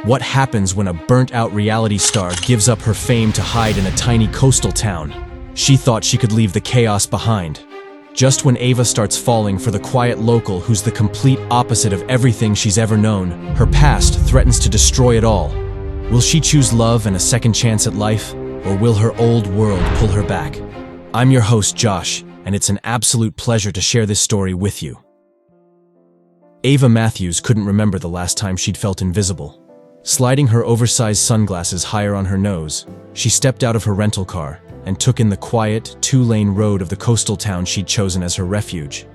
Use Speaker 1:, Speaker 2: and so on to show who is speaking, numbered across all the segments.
Speaker 1: What happens when a burnt-out reality star gives up her fame to hide in a tiny coastal town? She thought she could leave the chaos behind. Just when Ava starts falling for the quiet local who's the complete opposite of everything she's ever known, her past threatens to destroy it all. Will she choose love and a second chance at life, or will her old world pull her back? I'm your host, Josh, and it's an absolute pleasure to share this story with you. Ava Matthews couldn't remember the last time she'd felt invisible. Sliding her oversized sunglasses higher on her nose, she stepped out of her rental car and took in the quiet, two-lane road of the coastal town she'd chosen as her refuge.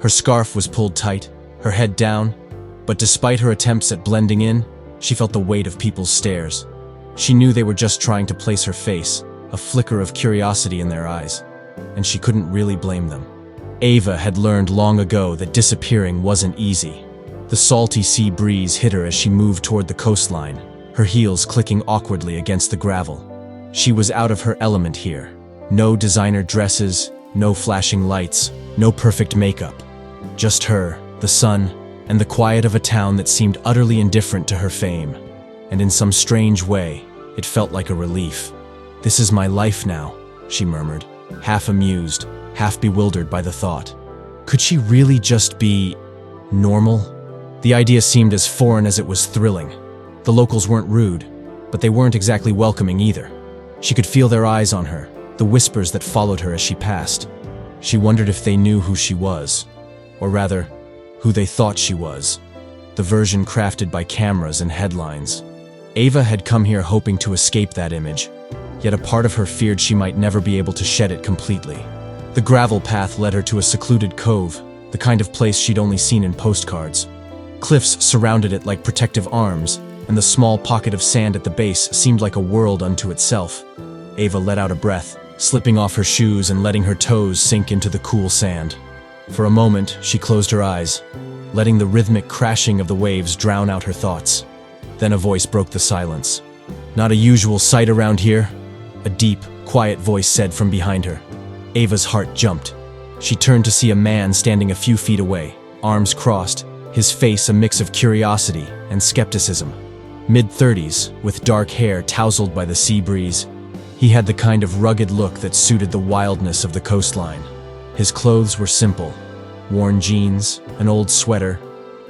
Speaker 1: Her scarf was pulled tight, her head down, but despite her attempts at blending in, she felt the weight of people's stares. She knew they were just trying to place her face, a flicker of curiosity in their eyes, and she couldn't really blame them. Ava had learned long ago that disappearing wasn't easy. The salty sea breeze hit her as she moved toward the coastline, her heels clicking awkwardly against the gravel. She was out of her element here. No designer dresses, no flashing lights, no perfect makeup. Just her, the sun, and the quiet of a town that seemed utterly indifferent to her fame. And in some strange way, it felt like a relief. "This is my life now," she murmured, half amused, half bewildered by the thought. Could she really just be normal? The idea seemed as foreign as it was thrilling. The locals weren't rude, but they weren't exactly welcoming either. She could feel their eyes on her, the whispers that followed her as she passed. She wondered if they knew who she was, or rather, who they thought she was, the version crafted by cameras and headlines. Ava had come here hoping to escape that image, yet a part of her feared she might never be able to shed it completely. The gravel path led her to a secluded cove, the kind of place she'd only seen in postcards. Cliffs surrounded it like protective arms, and the small pocket of sand at the base seemed like a world unto itself. Ava let out a breath, slipping off her shoes and letting her toes sink into the cool sand. For a moment, she closed her eyes, letting the rhythmic crashing of the waves drown out her thoughts. Then a voice broke the silence. "Not a usual sight around here," a deep, quiet voice said from behind her. Ava's heart jumped. She turned to see a man standing a few feet away, arms crossed, his face a mix of curiosity and skepticism. Mid-30s, with dark hair tousled by the sea breeze, he had the kind of rugged look that suited the wildness of the coastline. His clothes were simple: worn jeans, an old sweater,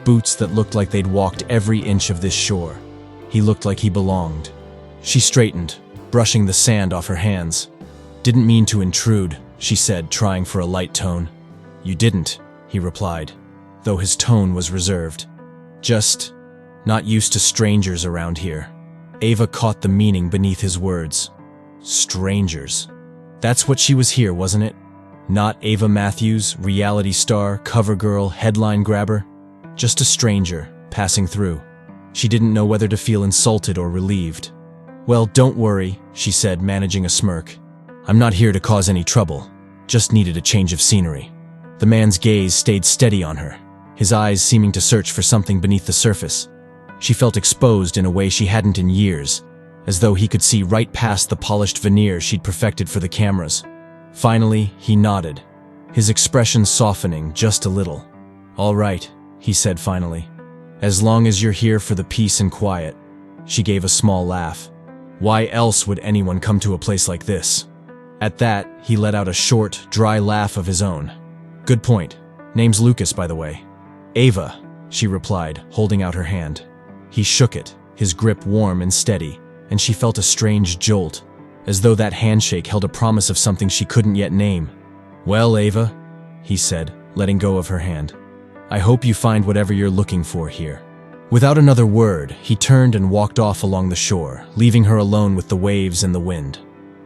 Speaker 1: boots that looked like they'd walked every inch of this shore. He looked like he belonged. She straightened, brushing the sand off her hands. "Didn't mean to intrude," she said, trying for a light tone. "You didn't," he replied, though his tone was reserved. "Just not used to strangers around here." Ava caught the meaning beneath his words. Strangers. That's what she was here, wasn't it? Not Ava Matthews, reality star, cover girl, headline grabber. Just a stranger, passing through. She didn't know whether to feel insulted or relieved. "Well, don't worry," she said, managing a smirk. "I'm not here to cause any trouble. Just needed a change of scenery." The man's gaze stayed steady on her, his eyes seeming to search for something beneath the surface. She felt exposed in a way she hadn't in years, as though he could see right past the polished veneer she'd perfected for the cameras. Finally, he nodded, his expression softening just a little. "All right," he said finally. "As long as you're here for the peace and quiet." She gave a small laugh. Why else would anyone come to a place like this? At that, he let out a short, dry laugh of his own. "Good point. Name's Lucas, by the way." "Ava," she replied, holding out her hand. He shook it, his grip warm and steady, and she felt a strange jolt, as though that handshake held a promise of something she couldn't yet name. "Well, Ava," he said, letting go of her hand, "I hope you find whatever you're looking for here." Without another word, he turned and walked off along the shore, leaving her alone with the waves and the wind.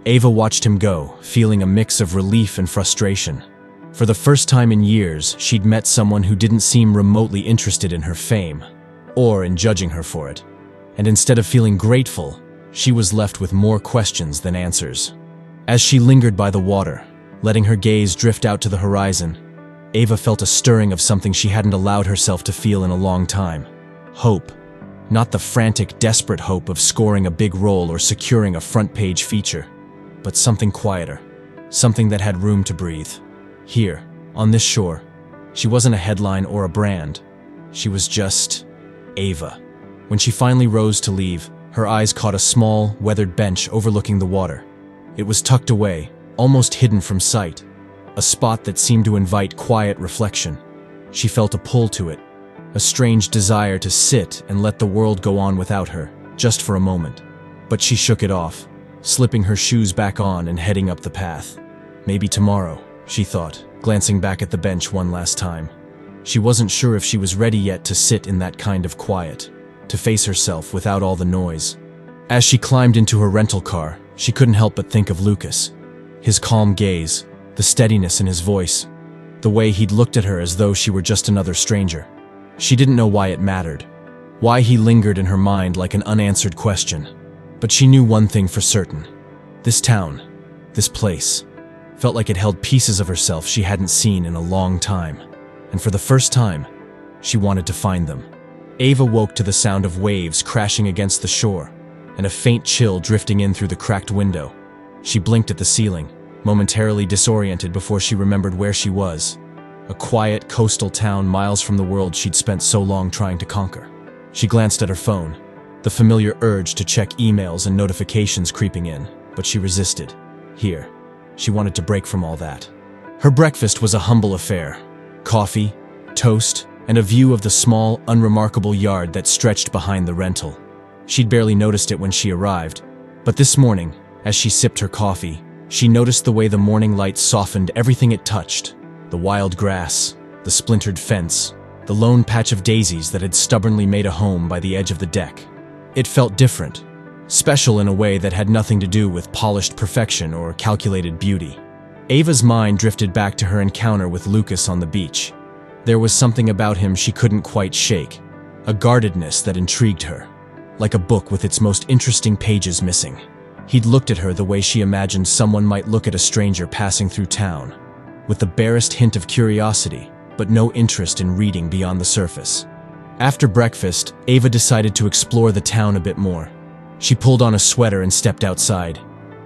Speaker 1: Ava watched him go, feeling a mix of relief and frustration. For the first time in years, she'd met someone who didn't seem remotely interested in her fame, or in judging her for it. And instead of feeling grateful, she was left with more questions than answers. As she lingered by the water, letting her gaze drift out to the horizon, Ava felt a stirring of something she hadn't allowed herself to feel in a long time. Hope. Not the frantic, desperate hope of scoring a big role or securing a front-page feature, but something quieter, something that had room to breathe. Here, on this shore, she wasn't a headline or a brand. She was just Ava. When she finally rose to leave, her eyes caught a small, weathered bench overlooking the water. It was tucked away, almost hidden from sight, a spot that seemed to invite quiet reflection. She felt a pull to it, a strange desire to sit and let the world go on without her, just for a moment. But she shook it off, slipping her shoes back on and heading up the path. Maybe tomorrow, she thought, glancing back at the bench one last time. She wasn't sure if she was ready yet to sit in that kind of quiet, to face herself without all the noise. As she climbed into her rental car, she couldn't help but think of Lucas. His calm gaze, the steadiness in his voice, the way he'd looked at her as though she were just another stranger. She didn't know why it mattered, why he lingered in her mind like an unanswered question. But she knew one thing for certain. This town, this place, felt like it held pieces of herself she hadn't seen in a long time. And for the first time, she wanted to find them. Ava woke to the sound of waves crashing against the shore, and a faint chill drifting in through the cracked window. She blinked at the ceiling, momentarily disoriented before she remembered where she was. A quiet coastal town miles from the world she'd spent so long trying to conquer. She glanced at her phone, the familiar urge to check emails and notifications creeping in, but she resisted. Here, she wanted to break from all that. Her breakfast was a humble affair. Coffee, toast, and a view of the small, unremarkable yard that stretched behind the rental. She'd barely noticed it when she arrived, but this morning, as she sipped her coffee, she noticed the way the morning light softened everything it touched. The wild grass, the splintered fence, the lone patch of daisies that had stubbornly made a home by the edge of the deck. It felt different, special in a way that had nothing to do with polished perfection or calculated beauty. Ava's mind drifted back to her encounter with Lucas on the beach. There was something about him she couldn't quite shake, a guardedness that intrigued her, like a book with its most interesting pages missing. He'd looked at her the way she imagined someone might look at a stranger passing through town, with the barest hint of curiosity, but no interest in reading beyond the surface. After breakfast, Ava decided to explore the town a bit more. She pulled on a sweater and stepped outside,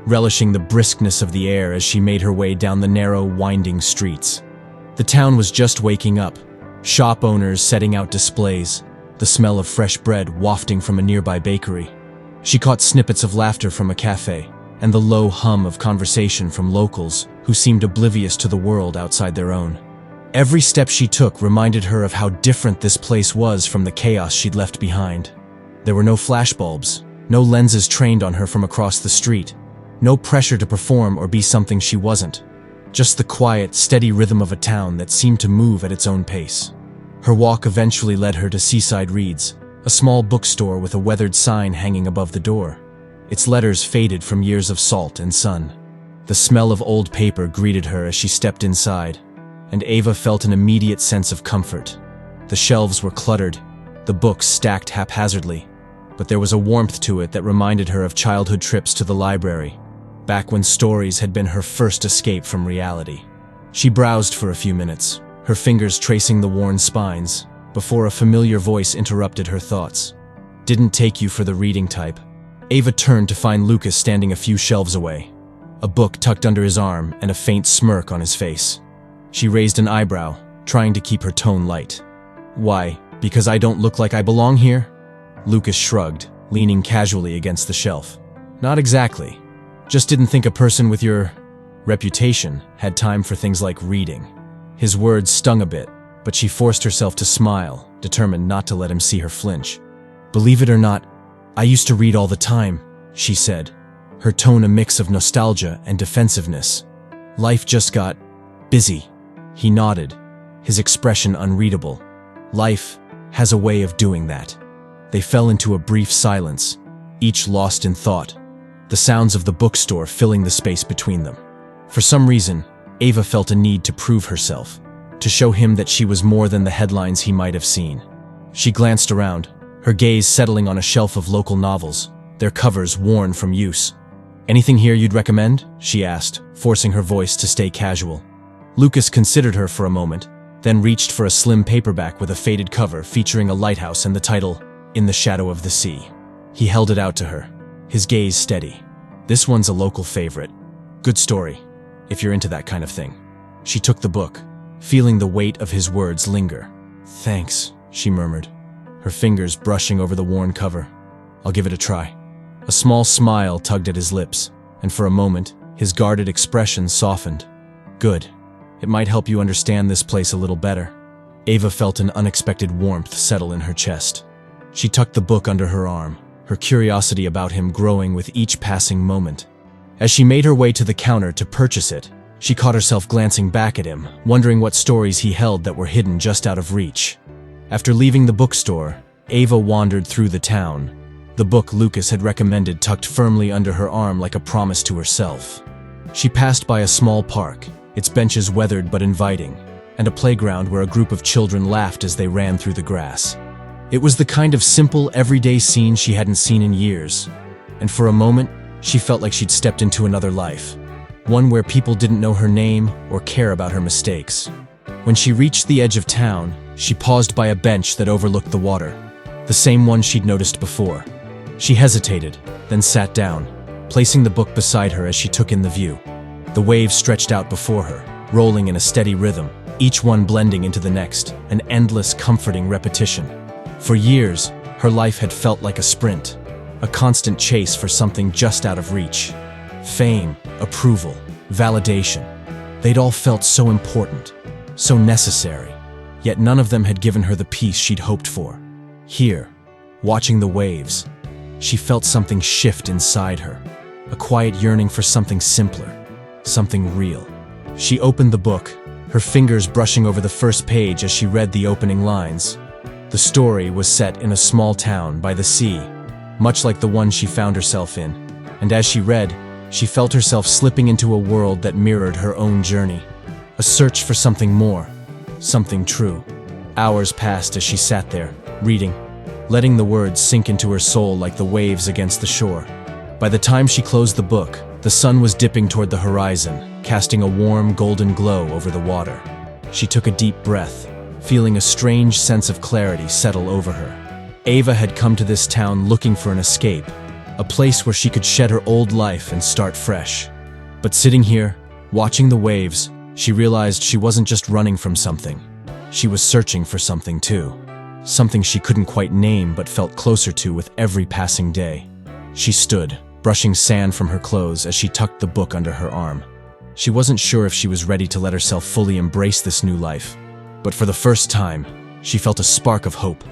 Speaker 1: relishing the briskness of the air as she made her way down the narrow, winding streets. The town was just waking up, shop owners setting out displays, the smell of fresh bread wafting from a nearby bakery. She caught snippets of laughter from a cafe, and the low hum of conversation from locals who seemed oblivious to the world outside their own. Every step she took reminded her of how different this place was from the chaos she'd left behind. There were no flashbulbs, no lenses trained on her from across the street, no pressure to perform or be something she wasn't. Just the quiet, steady rhythm of a town that seemed to move at its own pace. Her walk eventually led her to Seaside Reads, a small bookstore with a weathered sign hanging above the door. Its letters faded from years of salt and sun. The smell of old paper greeted her as she stepped inside, and Ava felt an immediate sense of comfort. The shelves were cluttered, the books stacked haphazardly, but there was a warmth to it that reminded her of childhood trips to the library, back when stories had been her first escape from reality. She browsed for a few minutes, her fingers tracing the worn spines, before a familiar voice interrupted her thoughts. "Didn't take you for the reading type." Ava turned to find Lucas standing a few shelves away, a book tucked under his arm and a faint smirk on his face. She raised an eyebrow, trying to keep her tone light. "Why, because I don't look like I belong here?" Lucas shrugged, leaning casually against the shelf. "Not exactly. Just didn't think a person with your reputation had time for things like reading." His words stung a bit, but she forced herself to smile, determined not to let him see her flinch. "Believe it or not, I used to read all the time," she said, her tone a mix of nostalgia and defensiveness. "Life just got busy." He nodded, his expression unreadable. Life has a way of doing that. They fell into a brief silence, each lost in thought, the sounds of the bookstore filling the space between them. For some reason, Ava felt a need to prove herself, to show him that she was more than the headlines he might have seen. She glanced around, her gaze settling on a shelf of local novels, their covers worn from use. "Anything here you'd recommend?" she asked, forcing her voice to stay casual. Lucas considered her for a moment, then reached for a slim paperback with a faded cover featuring a lighthouse and the title, "In the Shadow of the Sea." He held it out to her, his gaze steady. "This one's a local favorite. Good story, if you're into that kind of thing." She took the book, feeling the weight of his words linger. "Thanks," she murmured. her fingers brushing over the worn cover. "I'll give it a try." A small smile tugged at his lips, and for a moment, his guarded expression softened. "Good. It might help you understand this place a little better." Ava felt an unexpected warmth settle in her chest. She tucked the book under her arm, her curiosity about him growing with each passing moment. As she made her way to the counter to purchase it, she caught herself glancing back at him, wondering what stories he held that were hidden just out of reach. After leaving the bookstore, Ava wandered through the town, the book Lucas had recommended tucked firmly under her arm like a promise to herself. She passed by a small park, its benches weathered but inviting, and a playground where a group of children laughed as they ran through the grass. It was the kind of simple, everyday scene she hadn't seen in years, and for a moment, she felt like she'd stepped into another life, one where people didn't know her name or care about her mistakes. When she reached the edge of town, she paused by a bench that overlooked the water, the same one she'd noticed before. She hesitated, then sat down, placing the book beside her as she took in the view. The waves stretched out before her, rolling in a steady rhythm, each one blending into the next, an endless, comforting repetition. For years, her life had felt like a sprint, a constant chase for something just out of reach. Fame, approval, validation. They'd all felt so important, so necessary, yet none of them had given her the peace she'd hoped for. Here, watching the waves, she felt something shift inside her, a quiet yearning for something simpler, something real. She opened the book, her fingers brushing over the first page as she read the opening lines. The story was set in a small town by the sea, much like the one she found herself in, and as she read, she felt herself slipping into a world that mirrored her own journey, a search for something more, something true. Hours passed as she sat there, reading, letting the words sink into her soul like the waves against the shore. By the time she closed the book, the sun was dipping toward the horizon, casting a warm, golden glow over the water. She took a deep breath, feeling a strange sense of clarity settle over her. Ava had come to this town looking for an escape, a place where she could shed her old life and start fresh. But sitting here, watching the waves, she realized she wasn't just running from something. She was searching for something too. Something she couldn't quite name but felt closer to with every passing day. She stood, brushing sand from her clothes as she tucked the book under her arm. She wasn't sure if she was ready to let herself fully embrace this new life, but for the first time, she felt a spark of hope,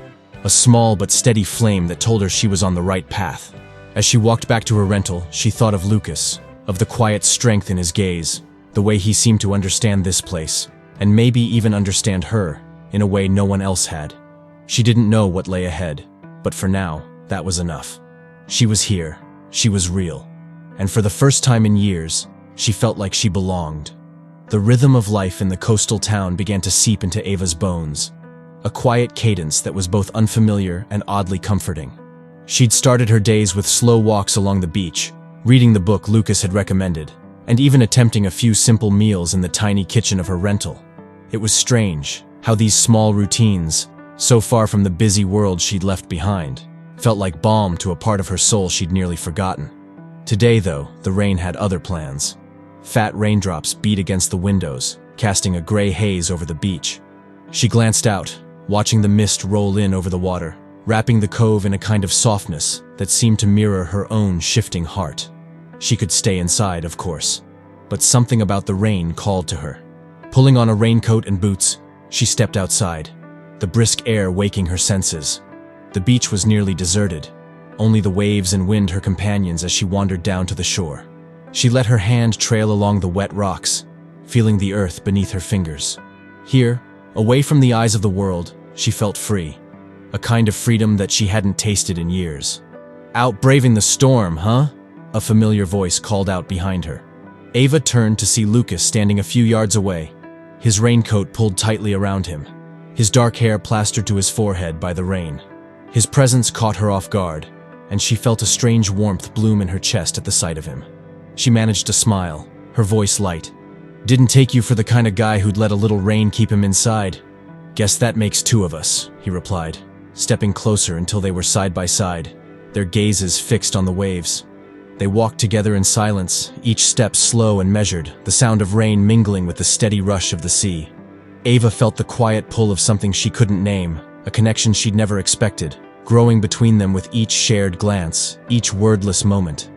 Speaker 1: a small but steady flame that told her she was on the right path. As she walked back to her rental, she thought of Lucas, of the quiet strength in his gaze, the way he seemed to understand this place, and maybe even understand her, in a way no one else had. She didn't know what lay ahead, but for now, that was enough. She was here, she was real, and for the first time in years, she felt like she belonged. The rhythm of life in the coastal town began to seep into Ava's bones, a quiet cadence that was both unfamiliar and oddly comforting. She'd started her days with slow walks along the beach, reading the book Lucas had recommended, and even attempting a few simple meals in the tiny kitchen of her rental. It was strange how these small routines, so far from the busy world she'd left behind, felt like balm to a part of her soul she'd nearly forgotten. Today, though, the rain had other plans. Fat raindrops beat against the windows, casting a gray haze over the beach. She glanced out, watching the mist roll in over the water, wrapping the cove in a kind of softness that seemed to mirror her own shifting heart. She could stay inside, of course, but something about the rain called to her. Pulling on a raincoat and boots, she stepped outside, the brisk air waking her senses. The beach was nearly deserted, only the waves and wind her companions as she wandered down to the shore. She let her hand trail along the wet rocks, feeling the earth beneath her fingers. Here, away from the eyes of the world, she felt free, a kind of freedom that she hadn't tasted in years. "Out braving the storm, huh?" a familiar voice called out behind her. Ava turned to see Lucas standing a few yards away, his raincoat pulled tightly around him, his dark hair plastered to his forehead by the rain. His presence caught her off guard, and she felt a strange warmth bloom in her chest at the sight of him. She managed to smile, her voice light. "Didn't take you for the kind of guy who'd let a little rain keep him inside." "Guess that makes two of us," he replied, stepping closer until they were side by side, their gazes fixed on the waves. They walked together in silence, each step slow and measured, the sound of rain mingling with the steady rush of the sea. Ava felt the quiet pull of something she couldn't name, a connection she'd never expected, growing between them with each shared glance, each wordless moment.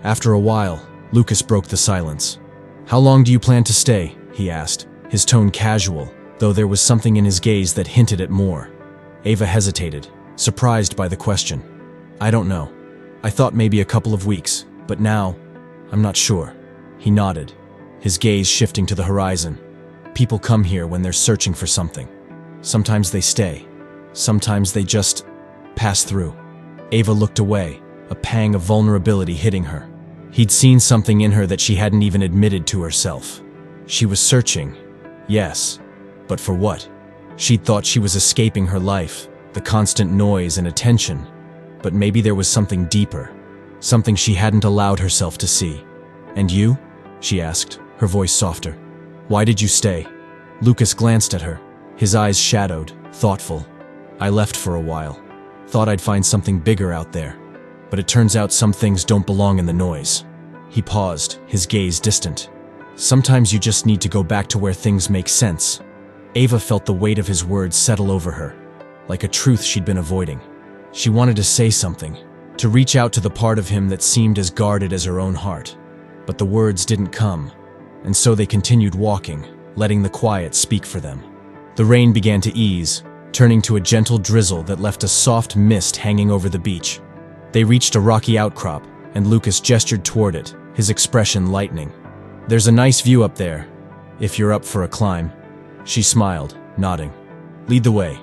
Speaker 1: After a while, Lucas broke the silence. "How long do you plan to stay?" he asked, his tone casual, though there was something in his gaze that hinted at more. Ava hesitated, surprised by the question. "I don't know. I thought maybe a couple of weeks, but now, I'm not sure." He nodded, his gaze shifting to the horizon. People come here when they're searching for something. Sometimes they stay. Sometimes they just pass through. Ava looked away, a pang of vulnerability hitting her. He'd seen something in her that she hadn't even admitted to herself. She was searching, yes, but for what? She'd thought she was escaping her life, the constant noise and attention, but maybe there was something deeper, something she hadn't allowed herself to see. "And you?" she asked, her voice softer. "Why did you stay?" Lucas glanced at her, his eyes shadowed, thoughtful. "I left for a while. Thought I'd find something bigger out there. But it turns out some things don't belong in the noise." He paused, his gaze distant. "Sometimes you just need to go back to where things make sense." Ava felt the weight of his words settle over her, like a truth she'd been avoiding. She wanted to say something, to reach out to the part of him that seemed as guarded as her own heart. But the words didn't come, and so they continued walking, letting the quiet speak for them. The rain began to ease, turning to a gentle drizzle that left a soft mist hanging over the beach. They reached a rocky outcrop, and Lucas gestured toward it, his expression lightening. "There's a nice view up there, if you're up for a climb." She smiled, nodding. "Lead the way."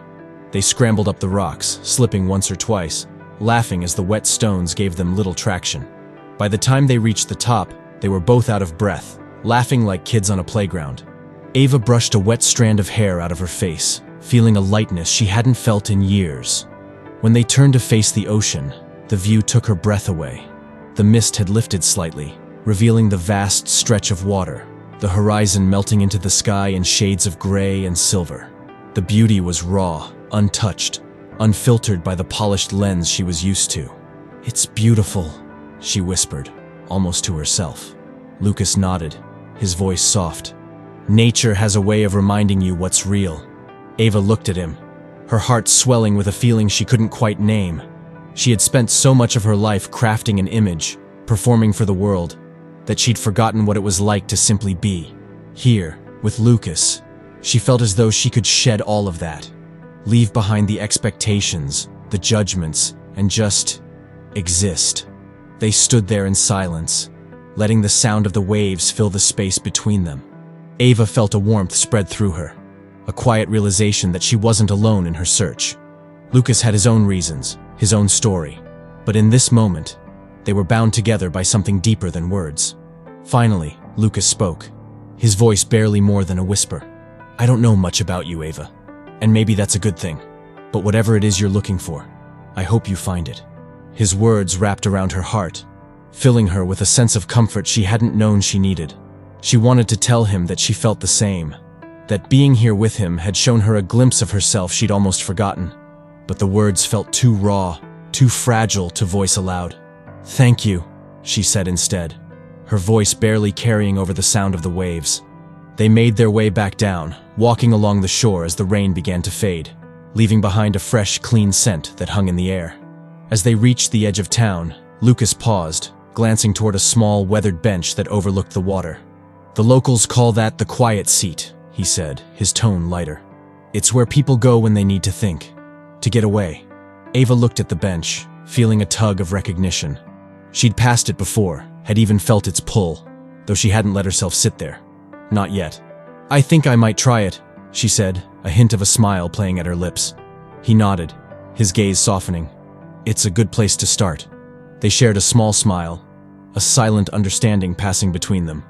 Speaker 1: They scrambled up the rocks, slipping once or twice, laughing as the wet stones gave them little traction. By the time they reached the top, they were both out of breath, laughing like kids on a playground. Ava brushed a wet strand of hair out of her face, feeling a lightness she hadn't felt in years. When they turned to face the ocean, the view took her breath away. The mist had lifted slightly, revealing the vast stretch of water, the horizon melting into the sky in shades of gray and silver. The beauty was raw, untouched, unfiltered by the polished lens she was used to. "It's beautiful," she whispered, almost to herself. Lucas nodded, his voice soft. "Nature has a way of reminding you what's real." Ava looked at him, her heart swelling with a feeling she couldn't quite name. She had spent so much of her life crafting an image, performing for the world, that she'd forgotten what it was like to simply be. Here, with Lucas, she felt as though she could shed all of that, leave behind the expectations, the judgments, and just exist. They stood there in silence, letting the sound of the waves fill the space between them. Ava felt a warmth spread through her, a quiet realization that she wasn't alone in her search. Lucas had his own reasons, his own story, but in this moment, they were bound together by something deeper than words. Finally, Lucas spoke, his voice barely more than a whisper. "I don't know much about you, Ava, and maybe that's a good thing, but whatever it is you're looking for, I hope you find it." His words wrapped around her heart, filling her with a sense of comfort she hadn't known she needed. She wanted to tell him that she felt the same, that being here with him had shown her a glimpse of herself she'd almost forgotten. But the words felt too raw, too fragile to voice aloud. "Thank you," she said instead, her voice barely carrying over the sound of the waves. They made their way back down, walking along the shore as the rain began to fade, leaving behind a fresh, clean scent that hung in the air. As they reached the edge of town, Lucas paused, glancing toward a small, weathered bench that overlooked the water. "The locals call that the quiet seat," he said, his tone lighter. "It's where people go when they need to think, to get away." Ava looked at the bench, feeling a tug of recognition. She'd passed it before, had even felt its pull, though she hadn't let herself sit there. Not yet. "I think I might try it," she said, a hint of a smile playing at her lips. He nodded, his gaze softening. "It's a good place to start." They shared a small smile, a silent understanding passing between them.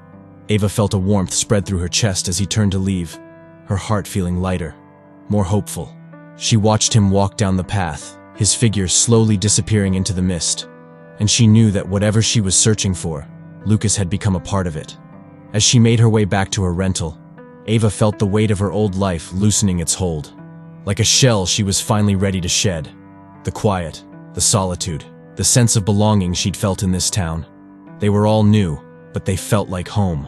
Speaker 1: Ava felt a warmth spread through her chest as he turned to leave, her heart feeling lighter, more hopeful. She watched him walk down the path, his figure slowly disappearing into the mist, and she knew that whatever she was searching for, Lucas had become a part of it. As she made her way back to her rental, Ava felt the weight of her old life loosening its hold. Like a shell she was finally ready to shed. The quiet, the solitude, the sense of belonging she'd felt in this town. They were all new, but they felt like home.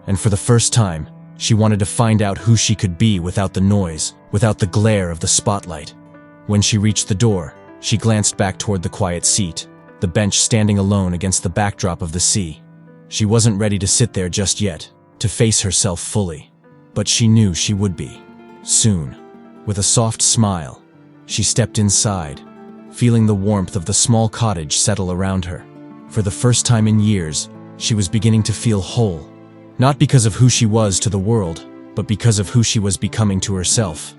Speaker 1: And for the first time, she wanted to find out who she could be without the noise, without the glare of the spotlight. When she reached the door, she glanced back toward the quiet seat, the bench standing alone against the backdrop of the sea. She wasn't ready to sit there just yet, to face herself fully. But she knew she would be. Soon. With a soft smile, she stepped inside, feeling the warmth of the small cottage settle around her. For the first time in years, she was beginning to feel whole. Not because of who she was to the world, but because of who she was becoming to herself.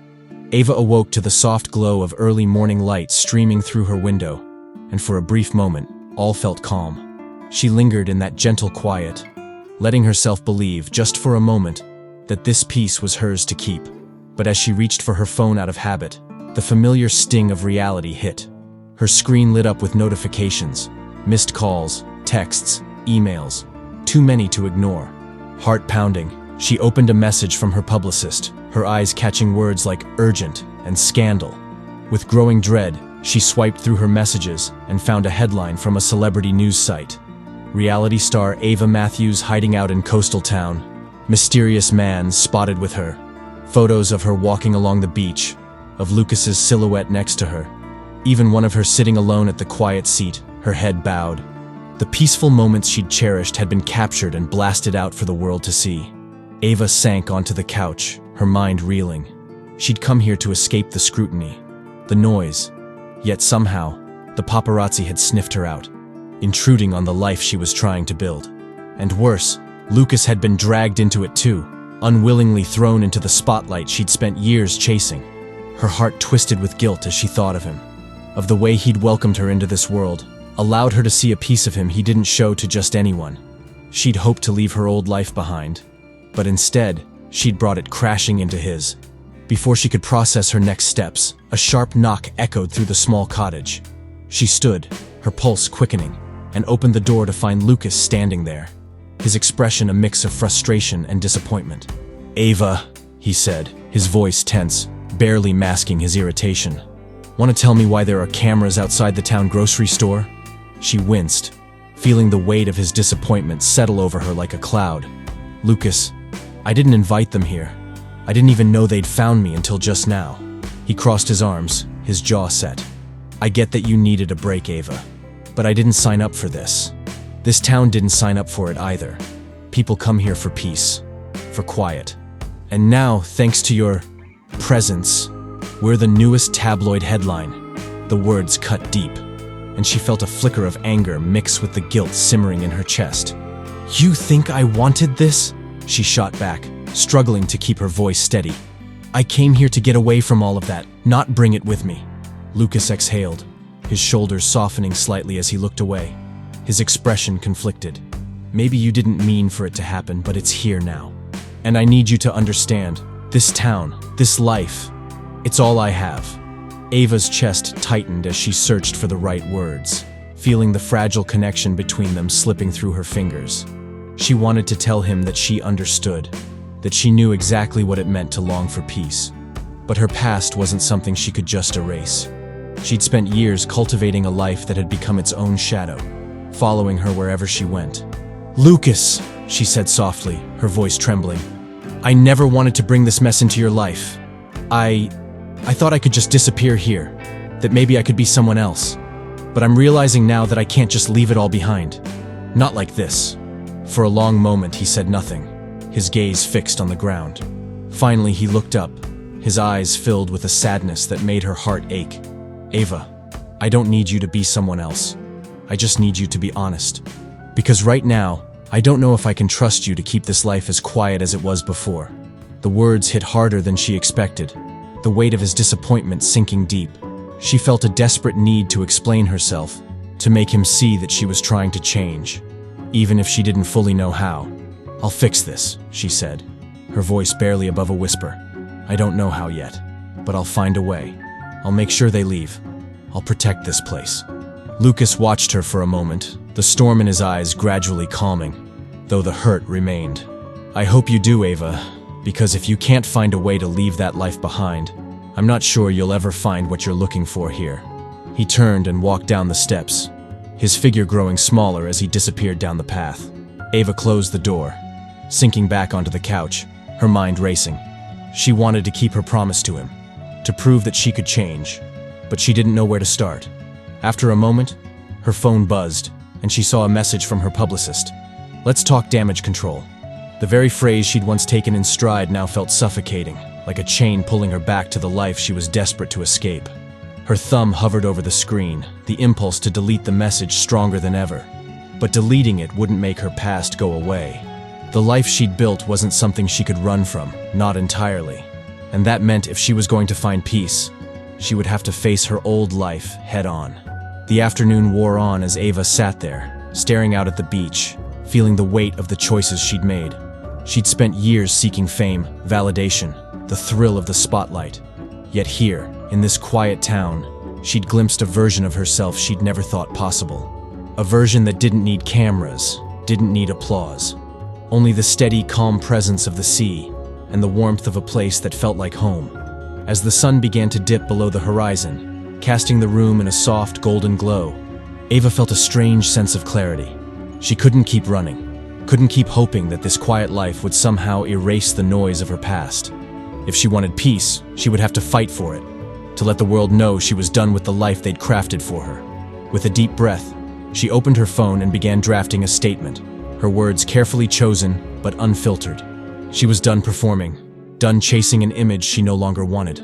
Speaker 1: Ava awoke to the soft glow of early morning light streaming through her window, and for a brief moment, all felt calm. She lingered in that gentle quiet, letting herself believe, just for a moment, that this peace was hers to keep. But as she reached for her phone out of habit, the familiar sting of reality hit. Her screen lit up with notifications, missed calls, texts, emails, too many to ignore. Heart pounding, she opened a message from her publicist, her eyes catching words like urgent and scandal. With growing dread, she swiped through her messages and found a headline from a celebrity news site. Reality star Ava Matthews hiding out in coastal town. Mysterious man spotted with her. Photos of her walking along the beach, of Lucas's silhouette next to her. Even one of her sitting alone at the quiet seat, her head bowed. The peaceful moments she'd cherished had been captured and blasted out for the world to see. Ava sank onto the couch, her mind reeling. She'd come here to escape the scrutiny, the noise. Yet somehow, the paparazzi had sniffed her out, intruding on the life she was trying to build. And worse, Lucas had been dragged into it too, unwillingly thrown into the spotlight she'd spent years chasing. Her heart twisted with guilt as she thought of him, of the way he'd welcomed her into this world, allowed her to see a piece of him he didn't show to just anyone. She'd hoped to leave her old life behind, but instead, she'd brought it crashing into his. Before she could process her next steps, a sharp knock echoed through the small cottage. She stood, her pulse quickening, and opened the door to find Lucas standing there, his expression a mix of frustration and disappointment. "Ava," he said, his voice tense, barely masking his irritation. "Want to tell me why there are cameras outside the town grocery store?" She winced, feeling the weight of his disappointment settle over her like a cloud. "Lucas, I didn't invite them here. I didn't even know they'd found me until just now." He crossed his arms, his jaw set. "I get that you needed a break, Ava, but I didn't sign up for this. This town didn't sign up for it either. People come here for peace, for quiet. And now, thanks to your presence, we're the newest tabloid headline." The words cut deep, and she felt a flicker of anger mix with the guilt simmering in her chest. "You think I wanted this?" she shot back, struggling to keep her voice steady. "I came here to get away from all of that, not bring it with me." Lucas exhaled, his shoulders softening slightly as he looked away, his expression conflicted. "Maybe you didn't mean for it to happen, but it's here now. And I need you to understand, this town, this life, it's all I have." Ava's chest tightened as she searched for the right words, feeling the fragile connection between them slipping through her fingers. She wanted to tell him that she understood, that she knew exactly what it meant to long for peace. But her past wasn't something she could just erase. She'd spent years cultivating a life that had become its own shadow, following her wherever she went. "Lucas," she said softly, her voice trembling, "I never wanted to bring this mess into your life. I thought I could just disappear here, that maybe I could be someone else. But I'm realizing now that I can't just leave it all behind. Not like this." For a long moment he said nothing, his gaze fixed on the ground. Finally he looked up, his eyes filled with a sadness that made her heart ache. "Ava, I don't need you to be someone else. I just need you to be honest. Because right now, I don't know if I can trust you to keep this life as quiet as it was before." The words hit harder than she expected, the weight of his disappointment sinking deep. She felt a desperate need to explain herself, to make him see that she was trying to change, even if she didn't fully know how. "I'll fix this," she said, her voice barely above a whisper. "I don't know how yet, but I'll find a way. I'll make sure they leave. I'll protect this place." Lucas watched her for a moment, the storm in his eyes gradually calming, though the hurt remained. "I hope you do, Ava, because if you can't find a way to leave that life behind, I'm not sure you'll ever find what you're looking for here." He turned and walked down the steps, his figure growing smaller as he disappeared down the path. Ava closed the door, sinking back onto the couch, her mind racing. She wanted to keep her promise to him, to prove that she could change. but she didn't know where to start. After a moment, her phone buzzed, and she saw a message from her publicist. "Let's talk damage control." The very phrase she'd once taken in stride now felt suffocating, like a chain pulling her back to the life she was desperate to escape. Her thumb hovered over the screen, the impulse to delete the message stronger than ever. But deleting it wouldn't make her past go away. The life she'd built wasn't something she could run from, not entirely. And that meant if she was going to find peace, she would have to face her old life head-on. The afternoon wore on as Ava sat there, staring out at the beach, feeling the weight of the choices she'd made. She'd spent years seeking fame, validation, the thrill of the spotlight. Yet here, in this quiet town, she'd glimpsed a version of herself she'd never thought possible. A version that didn't need cameras, didn't need applause. Only the steady, calm presence of the sea and the warmth of a place that felt like home. As the sun began to dip below the horizon, casting the room in a soft, golden glow, Ava felt a strange sense of clarity. She couldn't keep running, couldn't keep hoping that this quiet life would somehow erase the noise of her past. If she wanted peace, she would have to fight for it, to let the world know she was done with the life they'd crafted for her. With a deep breath, she opened her phone and began drafting a statement, her words carefully chosen but unfiltered. She was done performing, done chasing an image she no longer wanted.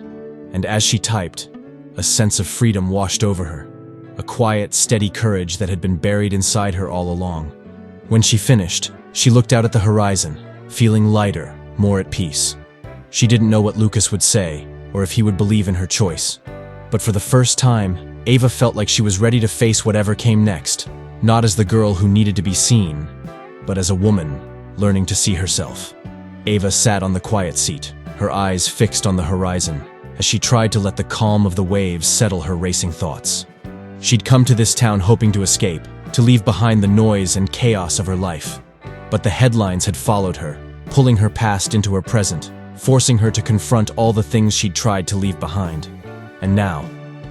Speaker 1: And as she typed, a sense of freedom washed over her, a quiet, steady courage that had been buried inside her all along. When she finished, she looked out at the horizon, feeling lighter, more at peace. She didn't know what Lucas would say, or if he would believe in her choice. But for the first time, Ava felt like she was ready to face whatever came next, not as the girl who needed to be seen, but as a woman learning to see herself. Ava sat on the quiet seat, her eyes fixed on the horizon, as she tried to let the calm of the waves settle her racing thoughts. She'd come to this town hoping to escape, to leave behind the noise and chaos of her life. But the headlines had followed her, pulling her past into her present, forcing her to confront all the things she'd tried to leave behind. And now,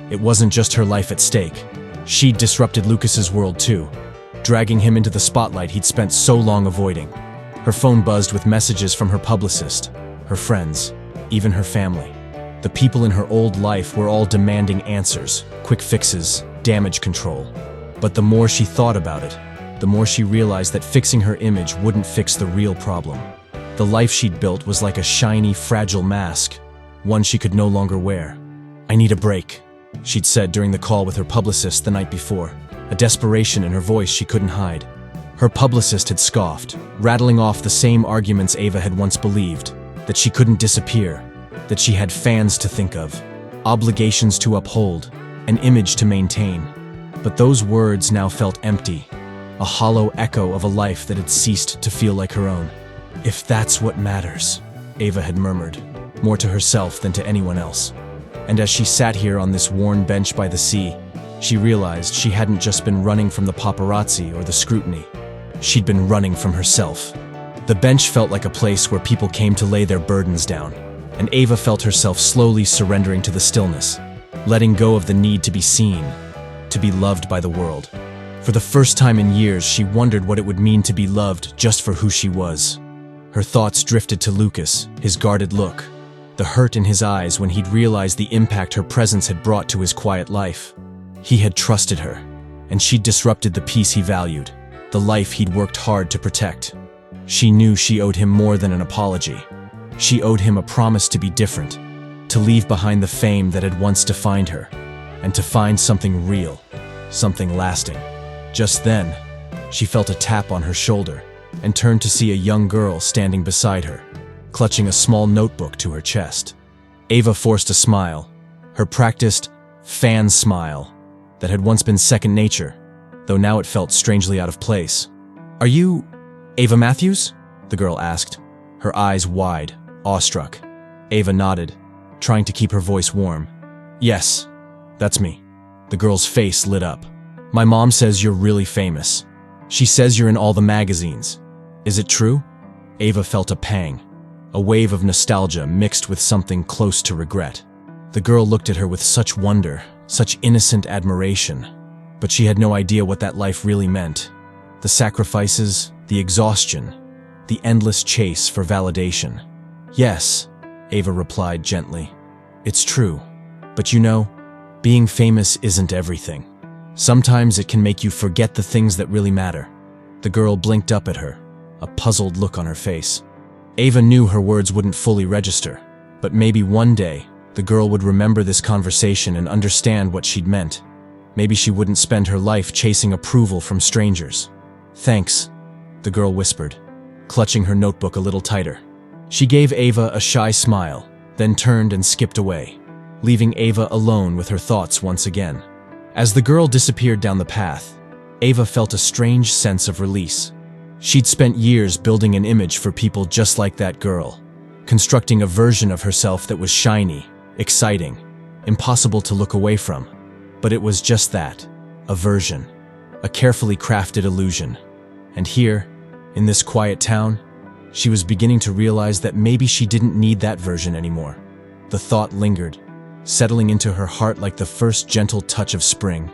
Speaker 1: it wasn't just her life at stake. She'd disrupted Lucas's world too, dragging him into the spotlight he'd spent so long avoiding. Her phone buzzed with messages from her publicist, her friends, even her family. The people in her old life were all demanding answers, quick fixes, damage control. But the more she thought about it, the more she realized that fixing her image wouldn't fix the real problem. The life she'd built was like a shiny, fragile mask, one she could no longer wear. "I need a break," she'd said during the call with her publicist the night before, a desperation in her voice she couldn't hide. Her publicist had scoffed, rattling off the same arguments Ava had once believed, that she couldn't disappear, that she had fans to think of, obligations to uphold, an image to maintain. But those words now felt empty, a hollow echo of a life that had ceased to feel like her own. "If that's what matters," Ava had murmured, more to herself than to anyone else. And as she sat here on this worn bench by the sea, she realized she hadn't just been running from the paparazzi or the scrutiny. She'd been running from herself. The bench felt like a place where people came to lay their burdens down, and Ava felt herself slowly surrendering to the stillness, letting go of the need to be seen, to be loved by the world. For the first time in years, she wondered what it would mean to be loved just for who she was. Her thoughts drifted to Lucas, his guarded look, the hurt in his eyes when he'd realized the impact her presence had brought to his quiet life. He had trusted her, and she'd disrupted the peace he valued, the life he'd worked hard to protect. She knew she owed him more than an apology. She owed him a promise to be different, to leave behind the fame that had once defined her, and to find something real, something lasting. Just then, she felt a tap on her shoulder and turned to see a young girl standing beside her, clutching a small notebook to her chest. Ava forced a smile, her practiced, fan smile that had once been second nature, though now it felt strangely out of place. "Are you Ava Matthews?" the girl asked, her eyes wide, awestruck. Ava nodded, trying to keep her voice warm. "Yes, that's me." The girl's face lit up. "My mom says you're really famous. She says you're in all the magazines. Is it true?" Ava felt a pang, a wave of nostalgia mixed with something close to regret. The girl looked at her with such wonder, such innocent admiration, but she had no idea what that life really meant. The sacrifices, the exhaustion, the endless chase for validation. "Yes," Ava replied gently. "It's true. But you know, Being famous isn't everything. Sometimes it can make you forget the things that really matter. The girl blinked up at her, a puzzled look on her face. Ava knew her words wouldn't fully register, but maybe one day, the girl would remember this conversation and understand what she'd meant. Maybe she wouldn't spend her life chasing approval from strangers. "Thanks," the girl whispered, clutching her notebook a little tighter. She gave Ava a shy smile, then turned and skipped away, leaving Ava alone with her thoughts once again. As the girl disappeared down the path, Ava felt a strange sense of release. She'd spent years building an image for people just like that girl, constructing a version of herself that was shiny, exciting, impossible to look away from. But it was just that, a version, a carefully crafted illusion. And here, in this quiet town, she was beginning to realize that maybe she didn't need that version anymore. The thought lingered, settling into her heart like the first gentle touch of spring.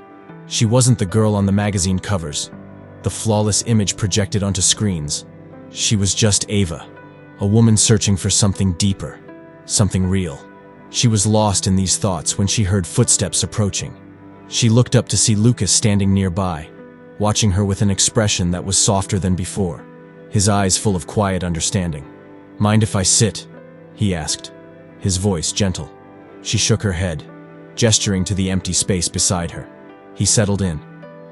Speaker 1: She wasn't the girl on the magazine covers, the flawless image projected onto screens. She was just Ava, a woman searching for something deeper, something real. She was lost in these thoughts when she heard footsteps approaching. She looked up to see Lucas standing nearby, watching her with an expression that was softer than before, his eyes full of quiet understanding. "Mind if I sit?" he asked, his voice gentle. She shook her head, gesturing to the empty space beside her. He settled in,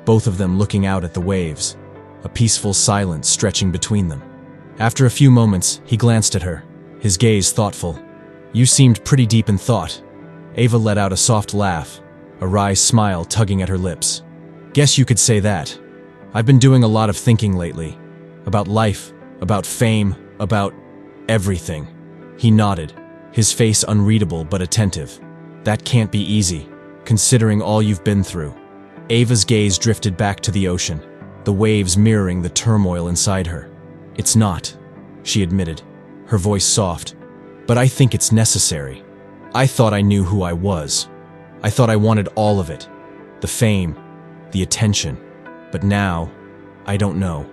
Speaker 1: both of them looking out at the waves, a peaceful silence stretching between them. After a few moments, he glanced at her, his gaze thoughtful. "You seemed pretty deep in thought." Ava let out a soft laugh, a wry smile tugging at her lips. "Guess you could say that. I've been doing a lot of thinking lately. About life, about fame, about everything." He nodded, his face unreadable but attentive. "That can't be easy, considering all you've been through." Ava's gaze drifted back to the ocean, the waves mirroring the turmoil inside her. "It's not," she admitted, her voice soft, "but I think it's necessary. I thought I knew who I was. I thought I wanted all of it, the fame, the attention. But now, I don't know.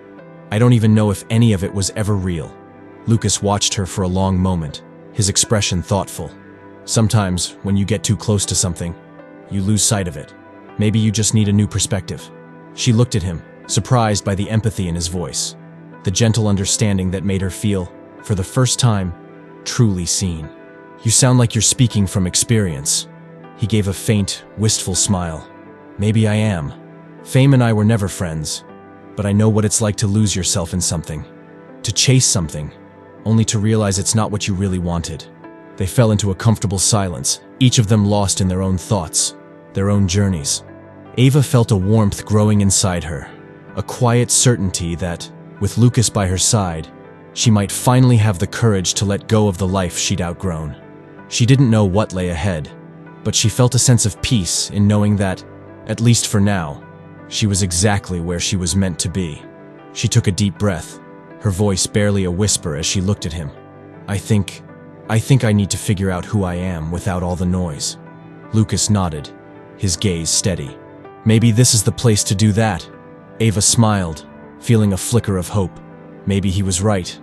Speaker 1: I don't even know if any of it was ever real." Lucas watched her for a long moment, his expression thoughtful. "Sometimes, when you get too close to something, you lose sight of it. Maybe you just need a new perspective." She looked at him, surprised by the empathy in his voice, the gentle understanding that made her feel, for the first time, truly seen. "You sound like you're speaking from experience." He gave a faint, wistful smile. "Maybe I am. Fame and I were never friends, but I know what it's like to lose yourself in something, to chase something, only to realize it's not what you really wanted." They fell into a comfortable silence, each of them lost in their own thoughts, their own journeys. Ava felt a warmth growing inside her, a quiet certainty that, with Lucas by her side, she might finally have the courage to let go of the life she'd outgrown. She didn't know what lay ahead, but she felt a sense of peace in knowing that, at least for now, she was exactly where she was meant to be. She took a deep breath, her voice barely a whisper as she looked at him. I think I need to figure out who I am without all the noise." Lucas nodded, his gaze steady. "Maybe this is the place to do that." Ava smiled, feeling a flicker of hope. Maybe he was right.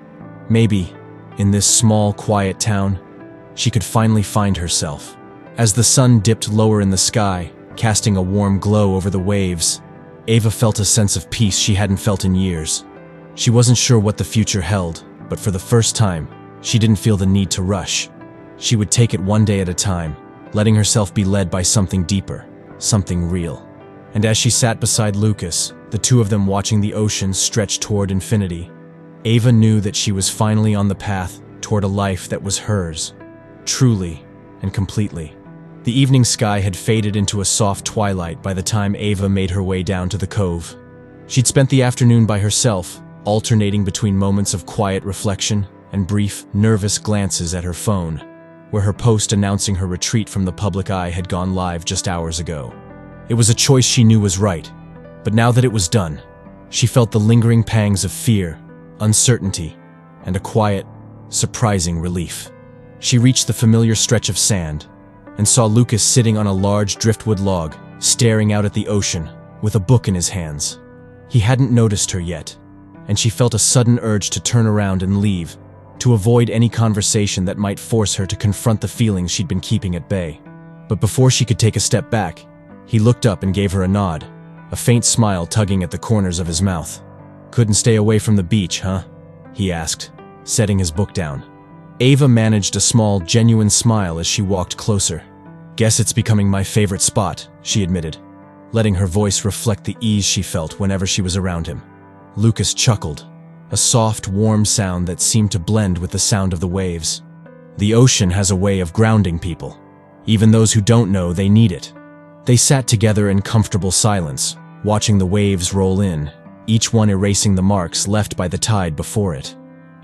Speaker 1: Maybe, in this small, quiet town, she could finally find herself. As the sun dipped lower in the sky, casting a warm glow over the waves, Ava felt a sense of peace she hadn't felt in years. She wasn't sure what the future held, but for the first time, she didn't feel the need to rush. She would take it one day at a time, letting herself be led by something deeper, something real. And as she sat beside Lucas, the two of them watching the ocean stretch toward infinity, Ava knew that she was finally on the path toward a life that was hers, truly and completely. The evening sky had faded into a soft twilight by the time Ava made her way down to the cove. She'd spent the afternoon by herself, alternating between moments of quiet reflection and brief, nervous glances at her phone, where her post announcing her retreat from the public eye had gone live just hours ago. It was a choice she knew was right, but now that it was done, she felt the lingering pangs of fear, uncertainty, and a quiet, surprising relief. She reached the familiar stretch of sand and saw Lucas sitting on a large driftwood log, staring out at the ocean with a book in his hands. He hadn't noticed her yet, and she felt a sudden urge to turn around and leave, to avoid any conversation that might force her to confront the feelings she'd been keeping at bay. But before she could take a step back, he looked up and gave her a nod, a faint smile tugging at the corners of his mouth. "Couldn't stay away from the beach, huh?" he asked, setting his book down. Ava managed a small, genuine smile as she walked closer. "Guess it's becoming my favorite spot," she admitted, letting her voice reflect the ease she felt whenever she was around him. Lucas chuckled, a soft, warm sound that seemed to blend with the sound of the waves. The ocean has a way of grounding people. Even those who don't know they need it. They sat together in comfortable silence, watching the waves roll in, each one erasing the marks left by the tide before it.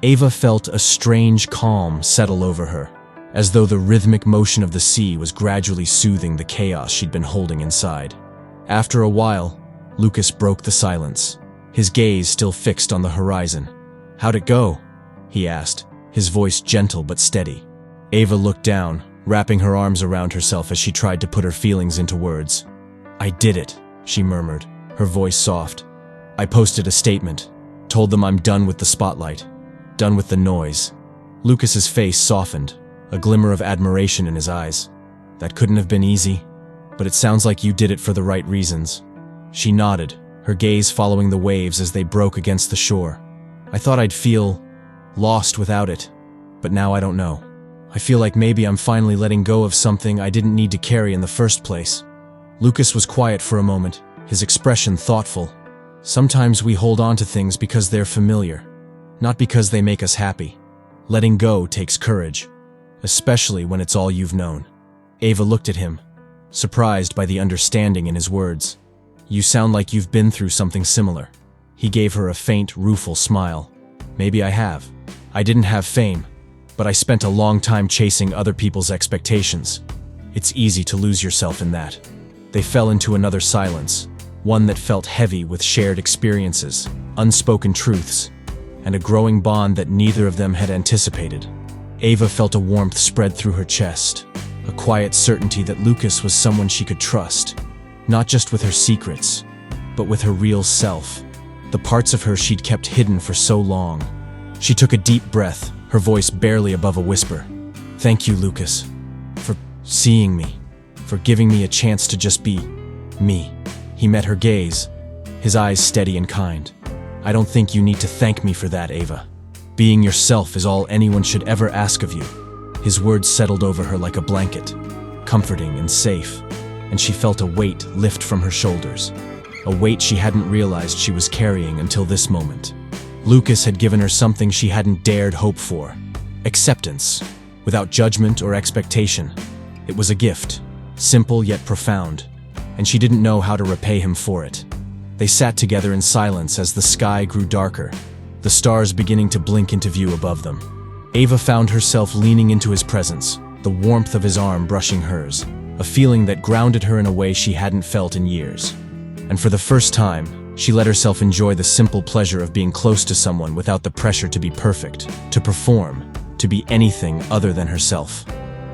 Speaker 1: Ava felt a strange calm settle over her, as though the rhythmic motion of the sea was gradually soothing the chaos she'd been holding inside. After a while, Lucas broke the silence, his gaze still fixed on the horizon. "How'd it go?" he asked, his voice gentle but steady. Ava looked down, wrapping her arms around herself as she tried to put her feelings into words. "I did it," she murmured, her voice soft. "I posted a statement, told them I'm done with the spotlight, done with the noise." Lucas's face softened, a glimmer of admiration in his eyes. "That couldn't have been easy, but it sounds like you did it for the right reasons." She nodded, her gaze following the waves as they broke against the shore. "I thought I'd feel lost without it, but now I don't know. I feel like maybe I'm finally letting go of something I didn't need to carry in the first place." Lucas was quiet for a moment, his expression thoughtful. Sometimes we hold on to things because they're familiar, not because they make us happy. Letting go takes courage, especially when it's all you've known. Ava looked at him, surprised by the understanding in his words. "You sound like you've been through something similar." He gave her a faint, rueful smile. "Maybe I have. I didn't have fame, but I spent a long time chasing other people's expectations. It's easy to lose yourself in that." They fell into another silence, one that felt heavy with shared experiences, unspoken truths, and a growing bond that neither of them had anticipated. Ava felt a warmth spread through her chest, a quiet certainty that Lucas was someone she could trust, not just with her secrets, but with her real self, the parts of her she'd kept hidden for so long. She took a deep breath, her voice barely above a whisper. "Thank you, Lucas, for seeing me, for giving me a chance to just be me." He met her gaze, his eyes steady and kind. "I don't think you need to thank me for that, Ava. Being yourself is all anyone should ever ask of you." His words settled over her like a blanket, comforting and safe, and she felt a weight lift from her shoulders, a weight she hadn't realized she was carrying until this moment. Lucas had given her something she hadn't dared hope for: acceptance, without judgment or expectation. It was a gift, simple yet profound, and she didn't know how to repay him for it. They sat together in silence as the sky grew darker, the stars beginning to blink into view above them. Ava found herself leaning into his presence, the warmth of his arm brushing hers, a feeling that grounded her in a way she hadn't felt in years. And for the first time, she let herself enjoy the simple pleasure of being close to someone without the pressure to be perfect, to perform, to be anything other than herself.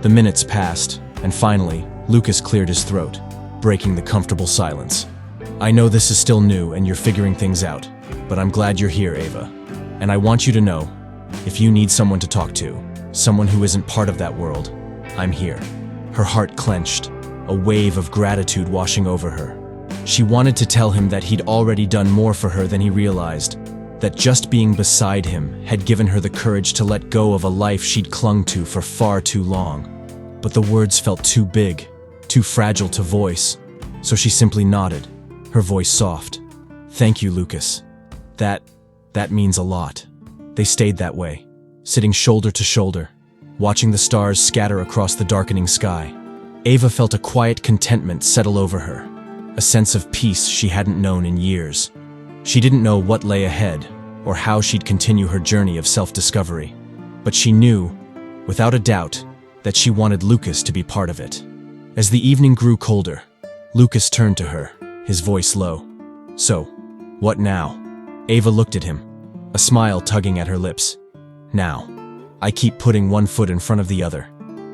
Speaker 1: The minutes passed, and finally, Lucas cleared his throat, breaking the comfortable silence. "I know this is still new and you're figuring things out, but I'm glad you're here, Ava. And I want you to know, if you need someone to talk to, someone who isn't part of that world, I'm here." Her heart clenched, a wave of gratitude washing over her. She wanted to tell him that he'd already done more for her than he realized, that just being beside him had given her the courage to let go of a life she'd clung to for far too long. But the words felt too big, too fragile to voice, so she simply nodded, her voice soft. "Thank you, Lucas. That means a lot." They stayed that way, sitting shoulder to shoulder, watching the stars scatter across the darkening sky. Ava felt a quiet contentment settle over her, a sense of peace she hadn't known in years. She didn't know what lay ahead, or how she'd continue her journey of self-discovery, but she knew, without a doubt, that she wanted Lucas to be part of it. As the evening grew colder, Lucas turned to her, his voice low. "So, what now?" Ava looked at him, a smile tugging at her lips. "Now, I keep putting one foot in front of the other,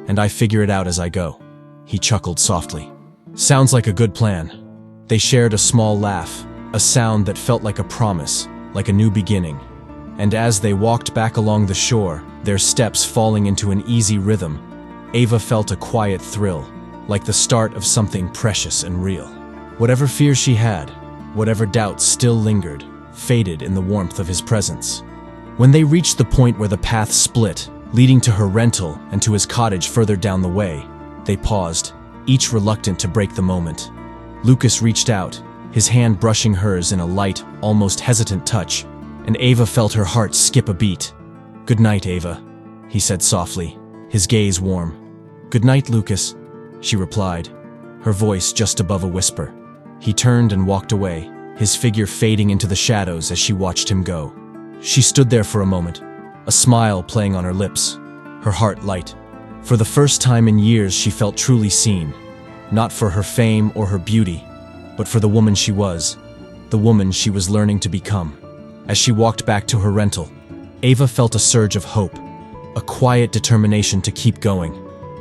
Speaker 1: and I figure it out as I go." He chuckled softly. "Sounds like a good plan." They shared a small laugh, a sound that felt like a promise, like a new beginning. And as they walked back along the shore, their steps falling into an easy rhythm, Ava felt a quiet thrill, like the start of something precious and real. Whatever fears she had, whatever doubts still lingered, faded in the warmth of his presence. When they reached the point where the path split, leading to her rental and to his cottage further down the way, they paused, each reluctant to break the moment. Lucas reached out, his hand brushing hers in a light, almost hesitant touch, and Ava felt her heart skip a beat. "Good night, Ava," he said softly, his gaze warm. "Good night, Lucas," she replied, her voice just above a whisper. He turned and walked away, his figure fading into the shadows as she watched him go. She stood there for a moment, a smile playing on her lips, her heart light. For the first time in years she felt truly seen, not for her fame or her beauty, but for the woman she was, the woman she was learning to become. As she walked back to her rental, Ava felt a surge of hope, a quiet determination to keep going,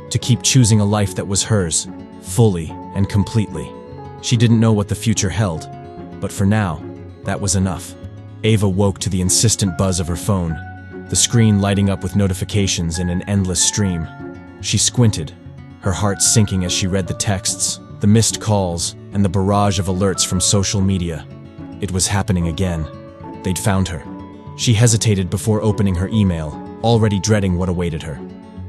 Speaker 1: to keep choosing a life that was hers, fully and completely. She didn't know what the future held, but for now, that was enough. Ava woke to the insistent buzz of her phone, the screen lighting up with notifications in an endless stream. She squinted, her heart sinking as she read the texts, the missed calls, and the barrage of alerts from social media. It was happening again. They'd found her. She hesitated before opening her email, already dreading what awaited her.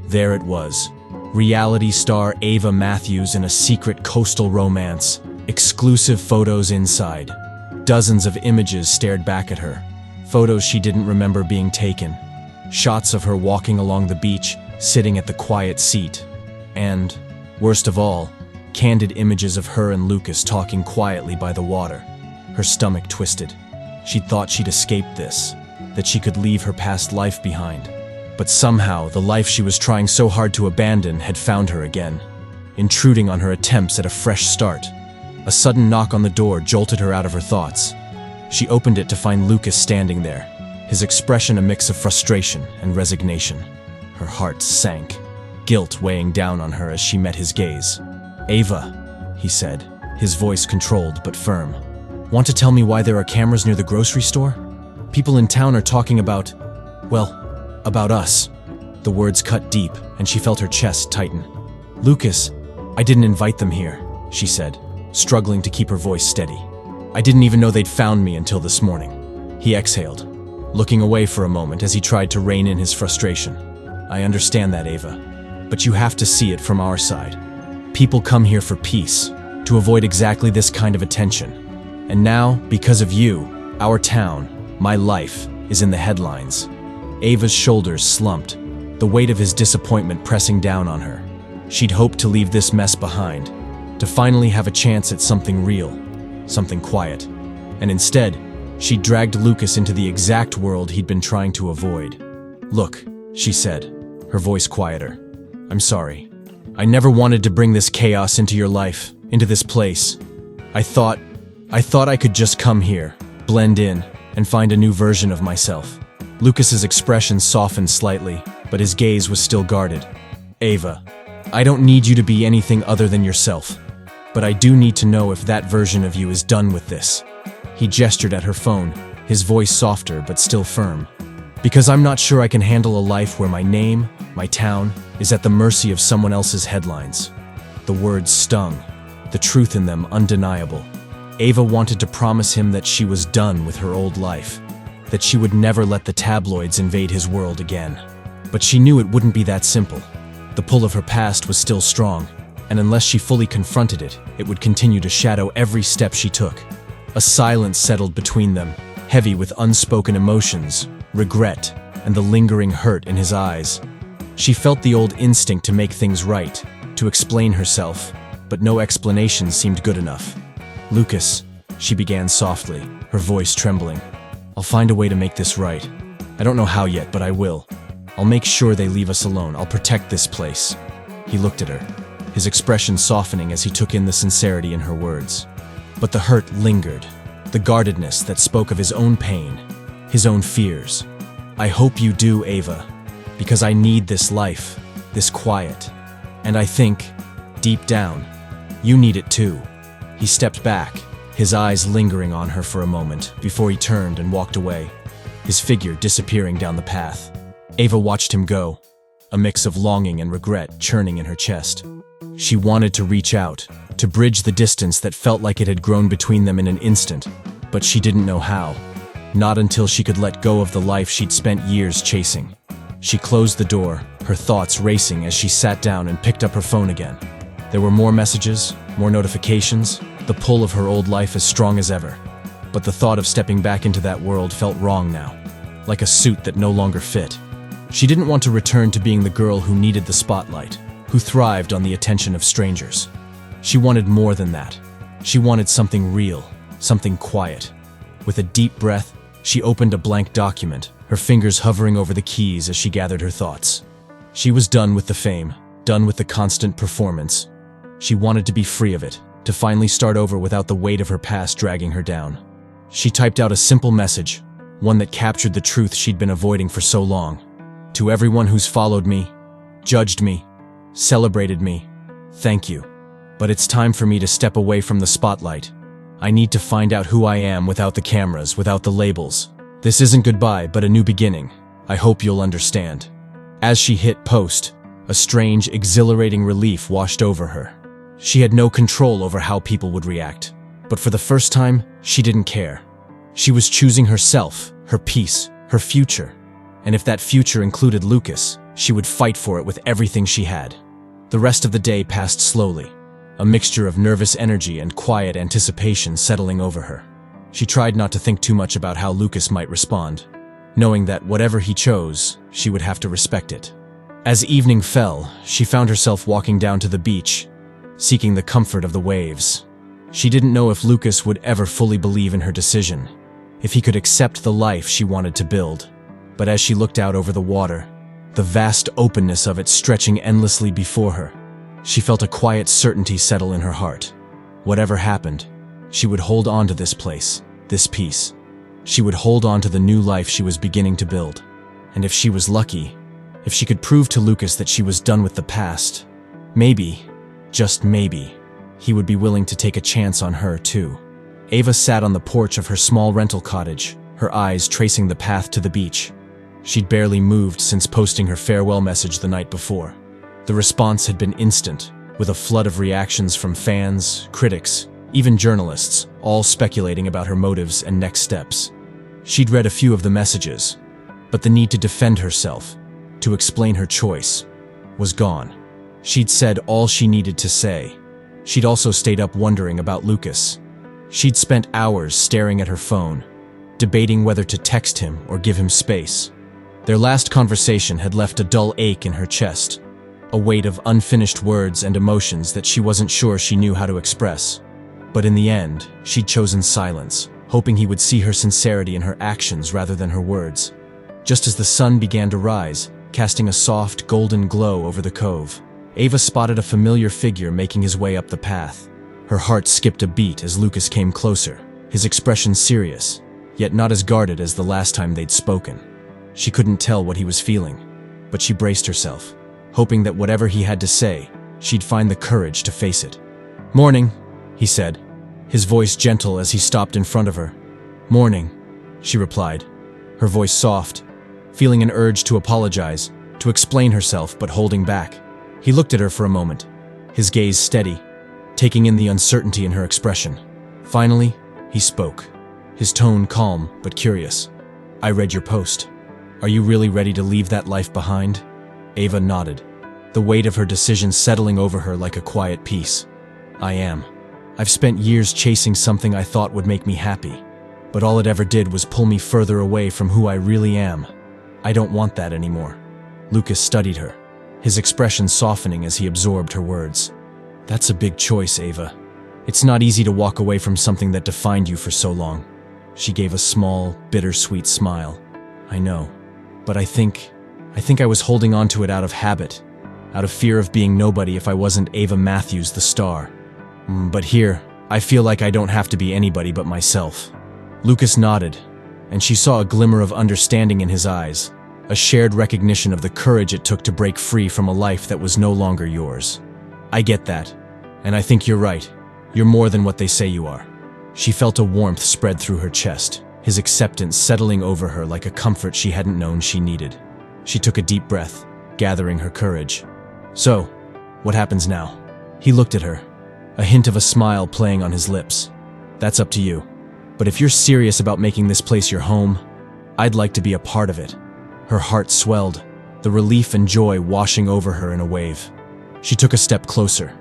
Speaker 1: There it was. Reality star Ava Matthews in a secret coastal romance. Exclusive photos inside. Dozens of images stared back at her. Photos she didn't remember being taken. Shots of her walking along the beach, sitting at the quiet seat. And, worst of all, candid images of her and Lucas talking quietly by the water. Her stomach twisted. She'd thought she'd escaped this, that she could leave her past life behind. But somehow, the life she was trying so hard to abandon had found her again, intruding on her attempts at a fresh start. A sudden knock on the door jolted her out of her thoughts. She opened it to find Lucas standing there, his expression a mix of frustration and resignation. Her heart sank, guilt weighing down on her as she met his gaze. "Ava," he said, his voice controlled but firm. "Want to tell me why there are cameras near the grocery store? People in town are talking about, well, about us." The words cut deep, and she felt her chest tighten. "Lucas, I didn't invite them here," she said, struggling to keep her voice steady. "I didn't even know they'd found me until this morning." He exhaled, looking away for a moment as he tried to rein in his frustration. "I understand that, Ava, but you have to see it from our side. People come here for peace, to avoid exactly this kind of attention. And now, because of you, our town, my life, is in the headlines." Ava's shoulders slumped, the weight of his disappointment pressing down on her. She'd hoped to leave this mess behind, to finally have a chance at something real, something quiet. And instead, she dragged Lucas into the exact world he'd been trying to avoid. "Look," she said, her voice quieter. "I'm sorry. I never wanted to bring this chaos into your life, into this place. I thought I could just come here, blend in, and find a new version of myself." Lucas's expression softened slightly, but his gaze was still guarded. "Ava, I don't need you to be anything other than yourself, but I do need to know if that version of you is done with this." He gestured at her phone, his voice softer but still firm. "Because I'm not sure I can handle a life where my name, my town, is at the mercy of someone else's headlines." The words stung, the truth in them undeniable. Ava wanted to promise him that she was done with her old life, that she would never let the tabloids invade his world again. But she knew it wouldn't be that simple. The pull of her past was still strong, and unless she fully confronted it, it would continue to shadow every step she took. A silence settled between them, heavy with unspoken emotions, regret, and the lingering hurt in his eyes. She felt the old instinct to make things right, to explain herself, but no explanation seemed good enough. "Lucas," she began softly, her voice trembling. "I'll find a way to make this right. I don't know how yet, but I will. I'll make sure they leave us alone. I'll protect this place." He looked at her, his expression softening as he took in the sincerity in her words. But the hurt lingered, the guardedness that spoke of his own pain, his own fears. "I hope you do, Ava, because I need this life, this quiet. And I think, deep down, you need it too." He stepped back, his eyes lingering on her for a moment before he turned and walked away, his figure disappearing down the path. Ava watched him go, a mix of longing and regret churning in her chest. She wanted to reach out, to bridge the distance that felt like it had grown between them in an instant, but she didn't know how. Not until she could let go of the life she'd spent years chasing. She closed the door, her thoughts racing as she sat down and picked up her phone again. There were more messages, more notifications, the pull of her old life as strong as ever. But the thought of stepping back into that world felt wrong now, like a suit that no longer fit. She didn't want to return to being the girl who needed the spotlight, who thrived on the attention of strangers. She wanted more than that. She wanted something real, something quiet. With a deep breath, she opened a blank document, her fingers hovering over the keys as she gathered her thoughts. She was done with the fame, done with the constant performance. She wanted to be free of it, to finally start over without the weight of her past dragging her down. She typed out a simple message, one that captured the truth she'd been avoiding for so long. To everyone who's followed me, judged me, celebrated me, thank you. But it's time for me to step away from the spotlight. I need to find out who I am without the cameras, without the labels. This isn't goodbye, but a new beginning. I hope you'll understand. As she hit post, a strange, exhilarating relief washed over her. She had no control over how people would react. But for the first time, she didn't care. She was choosing herself, her peace, her future. And if that future included Lucas, she would fight for it with everything she had. The rest of the day passed slowly, a mixture of nervous energy and quiet anticipation settling over her. She tried not to think too much about how Lucas might respond, knowing that whatever he chose, she would have to respect it. As evening fell, she found herself walking down to the beach, seeking the comfort of the waves. She didn't know if Lucas would ever fully believe in her decision, if he could accept the life she wanted to build. But as she looked out over the water, the vast openness of it stretching endlessly before her, she felt a quiet certainty settle in her heart. Whatever happened, she would hold on to this place, this peace. She would hold on to the new life she was beginning to build. And if she was lucky, if she could prove to Lucas that she was done with the past, maybe, just maybe, he would be willing to take a chance on her too. Ava sat on the porch of her small rental cottage, her eyes tracing the path to the beach. She'd barely moved since posting her farewell message the night before. The response had been instant, with a flood of reactions from fans, critics, even journalists, all speculating about her motives and next steps. She'd read a few of the messages, but the need to defend herself, to explain her choice, was gone. She'd said all she needed to say. She'd also stayed up wondering about Lucas. She'd spent hours staring at her phone, debating whether to text him or give him space. Their last conversation had left a dull ache in her chest, a weight of unfinished words and emotions that she wasn't sure she knew how to express. But in the end, she'd chosen silence, hoping he would see her sincerity in her actions rather than her words. Just as the sun began to rise, casting a soft, golden glow over the cove, Ava spotted a familiar figure making his way up the path. Her heart skipped a beat as Lucas came closer, his expression serious, yet not as guarded as the last time they'd spoken. She couldn't tell what he was feeling, but she braced herself, hoping that whatever he had to say, she'd find the courage to face it. "Morning," he said, his voice gentle as he stopped in front of her. "Morning," she replied, her voice soft, feeling an urge to apologize, to explain herself but holding back. He looked at her for a moment, his gaze steady, taking in the uncertainty in her expression. Finally, he spoke, his tone calm but curious. "I read your post. Are you really ready to leave that life behind?" Ava nodded, the weight of her decision settling over her like a quiet peace. "I am. I've spent years chasing something I thought would make me happy, but all it ever did was pull me further away from who I really am. I don't want that anymore." Lucas studied her, his expression softening as he absorbed her words. "That's a big choice, Ava. It's not easy to walk away from something that defined you for so long." She gave a small, bittersweet smile. "I know. But I think I was holding on to it out of habit, out of fear of being nobody if I wasn't Ava Matthews, the star. But here, I feel like I don't have to be anybody but myself." Lucas nodded, and she saw a glimmer of understanding in his eyes, a shared recognition of the courage it took to break free from a life that was no longer yours. "I get that, and I think you're right. You're more than what they say you are." She felt a warmth spread through her chest, his acceptance settling over her like a comfort she hadn't known she needed. She took a deep breath, gathering her courage. "So, what happens now?" He looked at her, a hint of a smile playing on his lips. "That's up to you. But if you're serious about making this place your home, I'd like to be a part of it." Her heart swelled, the relief and joy washing over her in a wave. She took a step closer,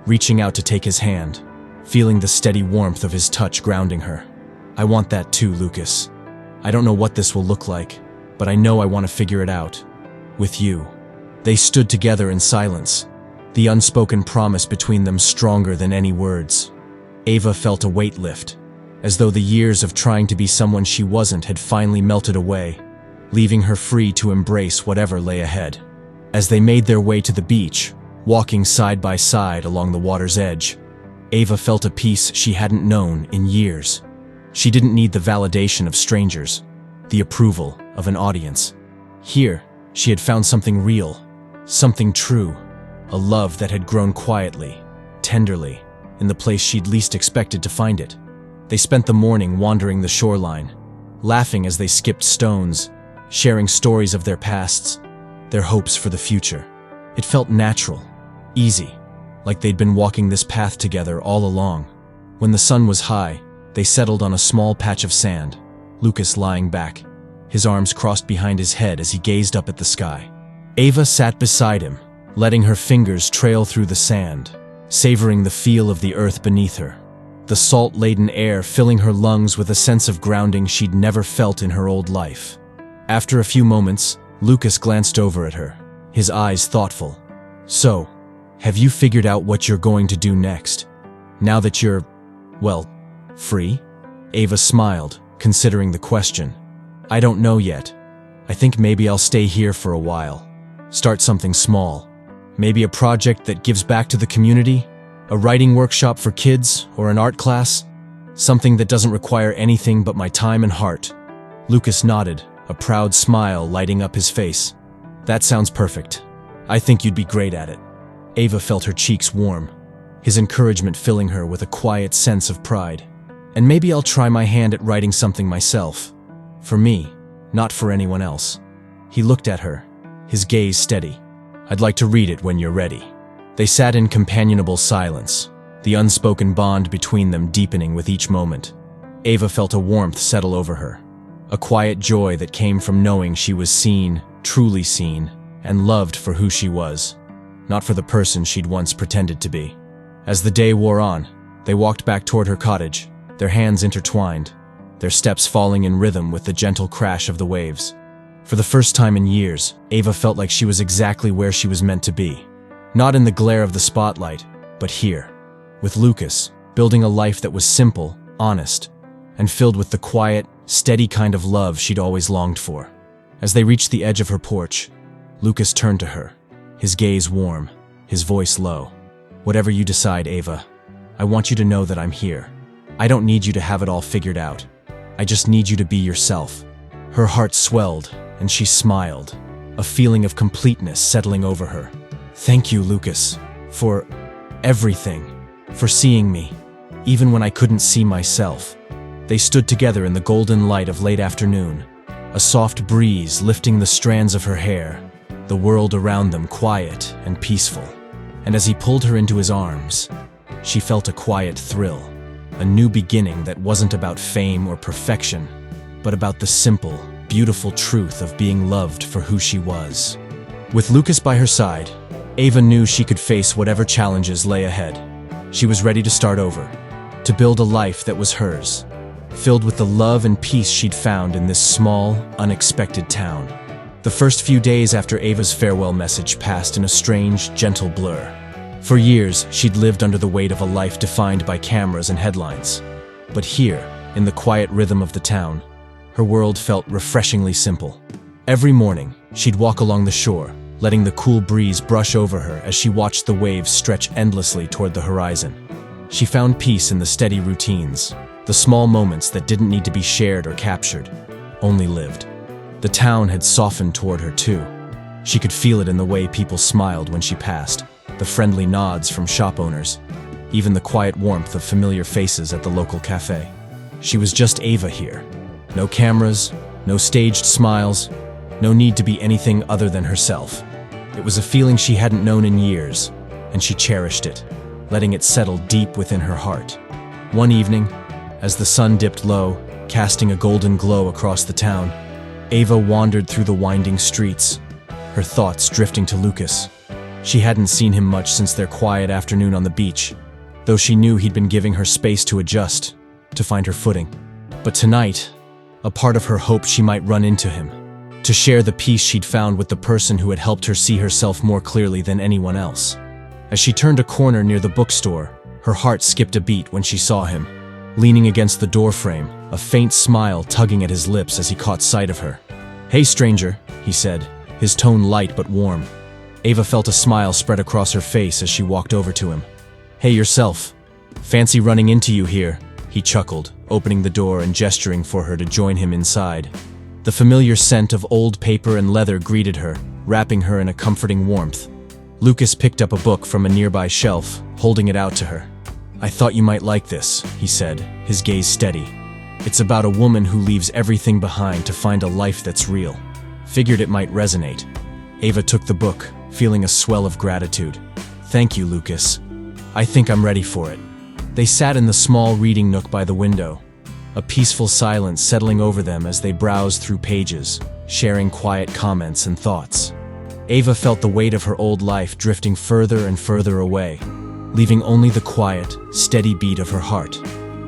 Speaker 1: reaching out to take his hand, feeling the steady warmth of his touch grounding her. "I want that too, Lucas. I don't know what this will look like, but I know I want to figure it out. With you." They stood together in silence, the unspoken promise between them stronger than any words. Ava felt a weight lift, as though the years of trying to be someone she wasn't had finally melted away, leaving her free to embrace whatever lay ahead. As they made their way to the beach, walking side by side along the water's edge, Ava felt a peace she hadn't known in years. She didn't need the validation of strangers, the approval of an audience. Here, she had found something real, something true, a love that had grown quietly, tenderly, in the place she'd least expected to find it. They spent the morning wandering the shoreline, laughing as they skipped stones, sharing stories of their pasts, their hopes for the future. It felt natural, easy, like they'd been walking this path together all along. When the sun was high, they settled on a small patch of sand, Lucas lying back, his arms crossed behind his head as he gazed up at the sky. Ava sat beside him, letting her fingers trail through the sand, savoring the feel of the earth beneath her, the salt-laden air filling her lungs with a sense of grounding she'd never felt in her old life. After a few moments, Lucas glanced over at her, his eyes thoughtful. "So, have you figured out what you're going to do next? Now that you're, well, free?" Ava smiled, considering the question. "I don't know yet. I think maybe I'll stay here for a while. Start something small. Maybe a project that gives back to the community, a writing workshop for kids, or an art class. Something that doesn't require anything but my time and heart." Lucas nodded, a proud smile lighting up his face. "That sounds perfect. I think you'd be great at it." Ava felt her cheeks warm, his encouragement filling her with a quiet sense of pride. "And maybe I'll try my hand at writing something myself. For me, not for anyone else." He looked at her, his gaze steady. "I'd like to read it when you're ready." They sat in companionable silence, the unspoken bond between them deepening with each moment. Ava felt a warmth settle over her, a quiet joy that came from knowing she was seen, truly seen, and loved for who she was, not for the person she'd once pretended to be. As the day wore on, they walked back toward her cottage, their hands intertwined, their steps falling in rhythm with the gentle crash of the waves. For the first time in years, Ava felt like she was exactly where she was meant to be. Not in the glare of the spotlight, but here, with Lucas, building a life that was simple, honest, and filled with the quiet, steady kind of love she'd always longed for. As they reached the edge of her porch, Lucas turned to her, his gaze warm, his voice low. "Whatever you decide, Ava, I want you to know that I'm here. I don't need you to have it all figured out. I just need you to be yourself." Her heart swelled, and she smiled, a feeling of completeness settling over her. "Thank you, Lucas, for everything, for seeing me, even when I couldn't see myself." They stood together in the golden light of late afternoon, a soft breeze lifting the strands of her hair, the world around them quiet and peaceful. And as he pulled her into his arms, she felt a quiet thrill, a new beginning that wasn't about fame or perfection, but about the simple, beautiful truth of being loved for who she was. With Lucas by her side, Ava knew she could face whatever challenges lay ahead. She was ready to start over, to build a life that was hers, filled with the love and peace she'd found in this small, unexpected town. The first few days after Ava's farewell message passed in a strange, gentle blur. For years, she'd lived under the weight of a life defined by cameras and headlines. But here, in the quiet rhythm of the town, her world felt refreshingly simple. Every morning, she'd walk along the shore, letting the cool breeze brush over her as she watched the waves stretch endlessly toward the horizon. She found peace in the steady routines, the small moments that didn't need to be shared or captured, only lived. The town had softened toward her too. She could feel it in the way people smiled when she passed, the friendly nods from shop owners, even the quiet warmth of familiar faces at the local cafe. She was just Ava here. No cameras, no staged smiles, no need to be anything other than herself. It was a feeling she hadn't known in years, and she cherished it, letting it settle deep within her heart. One evening, as the sun dipped low, casting a golden glow across the town, Ava wandered through the winding streets, her thoughts drifting to Lucas. She hadn't seen him much since their quiet afternoon on the beach, though she knew he'd been giving her space to adjust, to find her footing. But tonight, a part of her hoped she might run into him, to share the peace she'd found with the person who had helped her see herself more clearly than anyone else. As she turned a corner near the bookstore, her heart skipped a beat when she saw him, leaning against the doorframe, a faint smile tugging at his lips as he caught sight of her. "Hey, stranger," he said, his tone light but warm. Ava felt a smile spread across her face as she walked over to him. "Hey, yourself. Fancy running into you here," he chuckled, opening the door and gesturing for her to join him inside. The familiar scent of old paper and leather greeted her, wrapping her in a comforting warmth. Lucas picked up a book from a nearby shelf, holding it out to her. "I thought you might like this," he said, his gaze steady. "It's about a woman who leaves everything behind to find a life that's real. Figured it might resonate." Ava took the book, feeling a swell of gratitude. "Thank you, Lucas. I think I'm ready for it." They sat in the small reading nook by the window, a peaceful silence settling over them as they browsed through pages, sharing quiet comments and thoughts. Ava felt the weight of her old life drifting further and further away, leaving only the quiet, steady beat of her heart,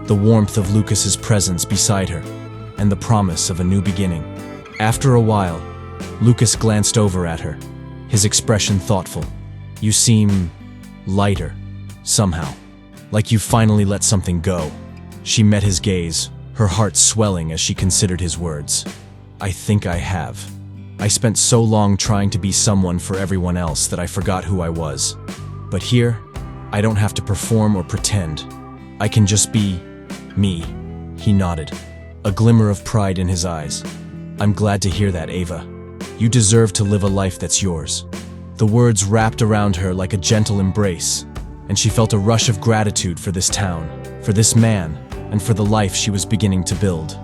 Speaker 1: the warmth of Lucas's presence beside her, and the promise of a new beginning. After a while, Lucas glanced over at her, his expression thoughtful. "You seem lighter, somehow, like you finally let something go." She met his gaze, her heart swelling as she considered his words. "I think I have. I spent so long trying to be someone for everyone else that I forgot who I was. But here, I don't have to perform or pretend. I can just be me." He nodded, a glimmer of pride in his eyes. "I'm glad to hear that, Ava. You deserve to live a life that's yours." The words wrapped around her like a gentle embrace, and she felt a rush of gratitude for this town, for this man, and for the life she was beginning to build.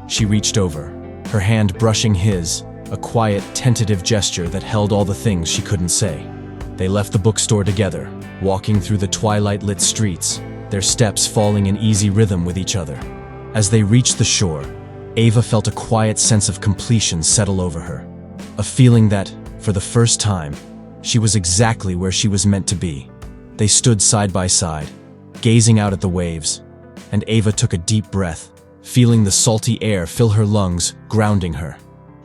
Speaker 1: She reached over, her hand brushing his, a quiet, tentative gesture that held all the things she couldn't say. They left the bookstore together, walking through the twilight-lit streets, their steps falling in easy rhythm with each other. As they reached the shore, Ava felt a quiet sense of completion settle over her, a feeling that, for the first time, she was exactly where she was meant to be. They stood side by side, gazing out at the waves, and Ava took a deep breath, feeling the salty air fill her lungs, grounding her.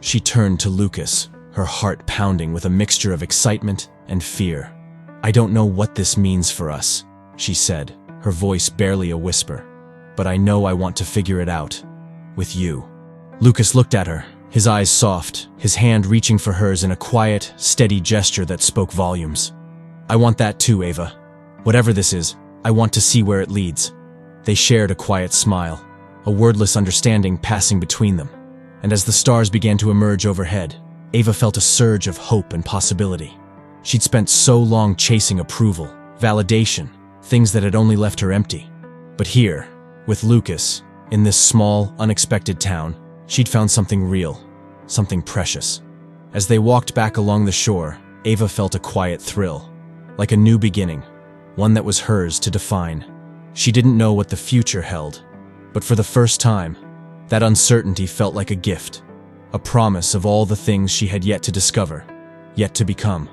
Speaker 1: She turned to Lucas, her heart pounding with a mixture of excitement and fear. "I don't know what this means for us," she said, her voice barely a whisper. "But I know I want to figure it out. With you." Lucas looked at her, his eyes soft, his hand reaching for hers in a quiet, steady gesture that spoke volumes. "I want that too, Ava. Whatever this is, I want to see where it leads." They shared a quiet smile, a wordless understanding passing between them. And as the stars began to emerge overhead, Ava felt a surge of hope and possibility. She'd spent so long chasing approval, validation, things that had only left her empty. But here, with Lucas, in this small, unexpected town, she'd found something real, something precious. As they walked back along the shore, Ava felt a quiet thrill, like a new beginning, one that was hers to define. She didn't know what the future held, but for the first time, that uncertainty felt like a gift, a promise of all the things she had yet to discover, yet to become.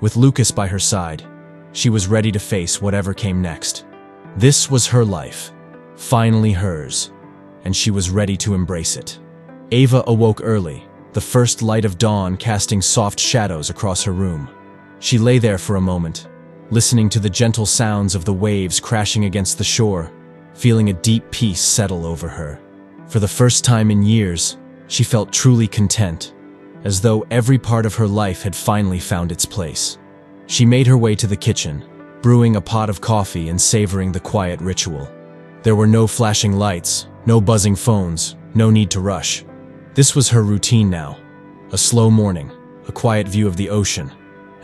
Speaker 1: With Lucas by her side, she was ready to face whatever came next. This was her life, finally hers, and she was ready to embrace it. Ava awoke early, the first light of dawn casting soft shadows across her room. She lay there for a moment, listening to the gentle sounds of the waves crashing against the shore, feeling a deep peace settle over her. For the first time in years, she felt truly content, as though every part of her life had finally found its place. She made her way to the kitchen, brewing a pot of coffee and savoring the quiet ritual. There were no flashing lights, no buzzing phones, no need to rush. This was her routine now, a slow morning, a quiet view of the ocean,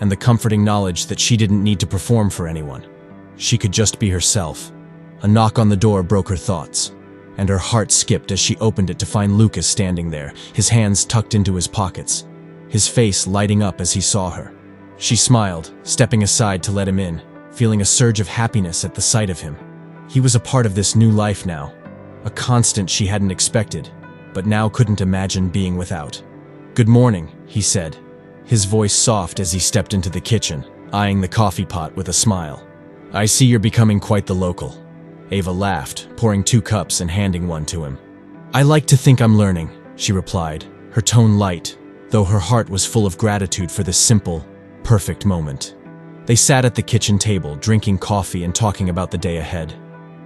Speaker 1: and the comforting knowledge that she didn't need to perform for anyone. She could just be herself. A knock on the door broke her thoughts, and her heart skipped as she opened it to find Lucas standing there, his hands tucked into his pockets, his face lighting up as he saw her. She smiled, stepping aside to let him in, feeling a surge of happiness at the sight of him. He was a part of this new life now, a constant she hadn't expected, but now couldn't imagine being without. "Good morning," he said, his voice soft as he stepped into the kitchen, eyeing the coffee pot with a smile. "I see you're becoming quite the local." Ava laughed, pouring 2 cups and handing one to him. "I like to think I'm learning," she replied, her tone light, though her heart was full of gratitude for this simple, perfect moment. They sat at the kitchen table, drinking coffee and talking about the day ahead.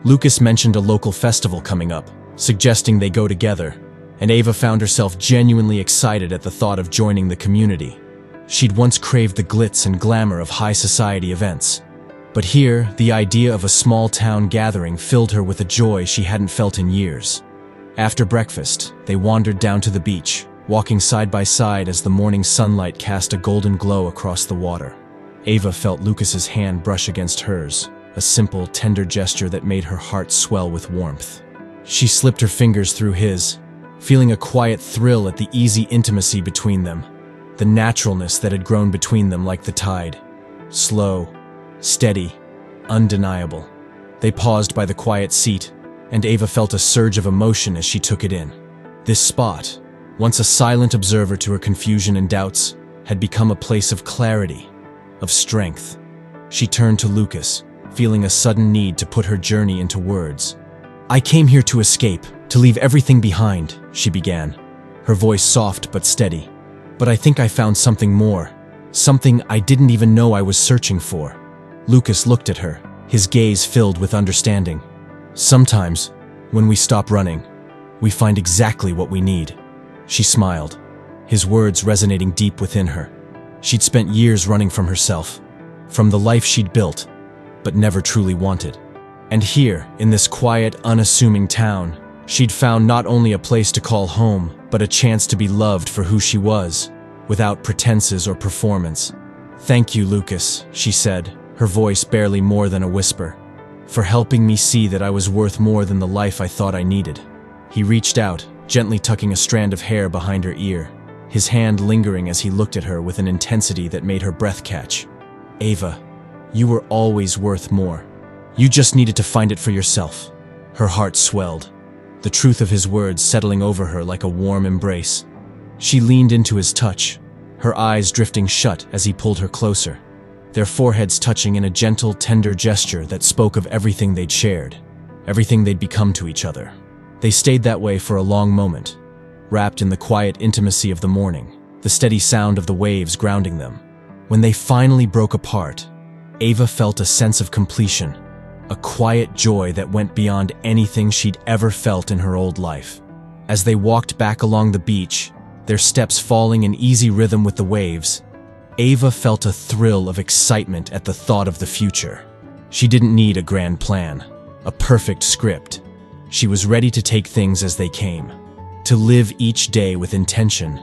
Speaker 1: Lucas mentioned a local festival coming up, suggesting they go together, and Ava found herself genuinely excited at the thought of joining the community. She'd once craved the glitz and glamour of high society events, but here, the idea of a small town gathering filled her with a joy she hadn't felt in years. After breakfast, they wandered down to the beach, walking side by side as the morning sunlight cast a golden glow across the water. Ava felt Lucas's hand brush against hers, a simple, tender gesture that made her heart swell with warmth. She slipped her fingers through his, feeling a quiet thrill at the easy intimacy between them, the naturalness that had grown between them like the tide. Slow, steady, undeniable. They paused by the quiet seat, and Ava felt a surge of emotion as she took it in. This spot, once a silent observer to her confusion and doubts, had become a place of clarity, of strength. She turned to Lucas, feeling a sudden need to put her journey into words. "I came here to escape, to leave everything behind," she began, her voice soft but steady. "But I think I found something more, something I didn't even know I was searching for." Lucas looked at her, his gaze filled with understanding. "Sometimes, when we stop running, we find exactly what we need." She smiled, his words resonating deep within her. She'd spent years running from herself, from the life she'd built, but never truly wanted. And here, in this quiet, unassuming town, she'd found not only a place to call home, but a chance to be loved for who she was, without pretenses or performance. "Thank you, Lucas," she said, her voice barely more than a whisper, "for helping me see that I was worth more than the life I thought I needed." He reached out, gently tucking a strand of hair behind her ear, his hand lingering as he looked at her with an intensity that made her breath catch. "Ava, you were always worth more. You just needed to find it for yourself." Her heart swelled, the truth of his words settling over her like a warm embrace. She leaned into his touch, her eyes drifting shut as he pulled her closer, their foreheads touching in a gentle, tender gesture that spoke of everything they'd shared, everything they'd become to each other. They stayed that way for a long moment, wrapped in the quiet intimacy of the morning, the steady sound of the waves grounding them. When they finally broke apart, Ava felt a sense of completion, a quiet joy that went beyond anything she'd ever felt in her old life. As they walked back along the beach, their steps falling in easy rhythm with the waves, Ava felt a thrill of excitement at the thought of the future. She didn't need a grand plan, a perfect script. She was ready to take things as they came, to live each day with intention,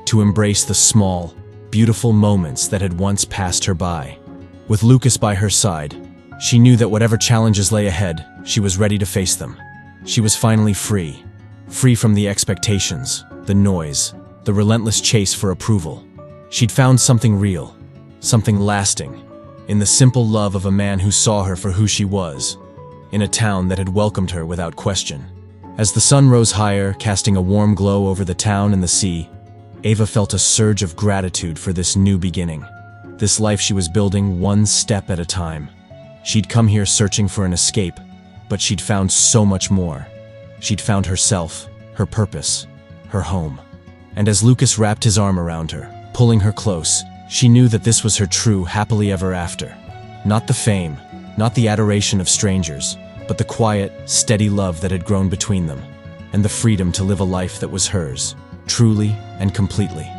Speaker 1: to embrace the small, beautiful moments that had once passed her by. With Lucas by her side, she knew that whatever challenges lay ahead, she was ready to face them. She was finally free, free from the expectations, the noise, the relentless chase for approval. She'd found something real, something lasting, in the simple love of a man who saw her for who she was, in a town that had welcomed her without question. As the sun rose higher, casting a warm glow over the town and the sea, Ava felt a surge of gratitude for this new beginning, this life she was building one step at a time. She'd come here searching for an escape, but she'd found so much more. She'd found herself, her purpose, her home. And as Lucas wrapped his arm around her, pulling her close, she knew that this was her true happily ever after. Not the fame, not the adoration of strangers, but the quiet, steady love that had grown between them, and the freedom to live a life that was hers, truly and completely.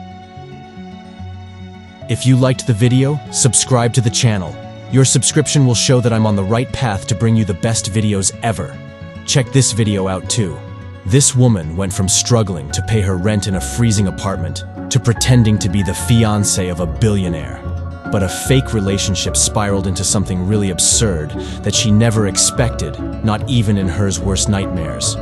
Speaker 1: If you liked the video, subscribe to the channel. Your subscription will show that I'm on the right path to bring you the best videos ever. Check this video out too. This woman went from struggling to pay her rent in a freezing apartment to pretending to be the fiancé of a billionaire. But a fake relationship spiraled into something really absurd that she never expected, not even in her worst nightmares.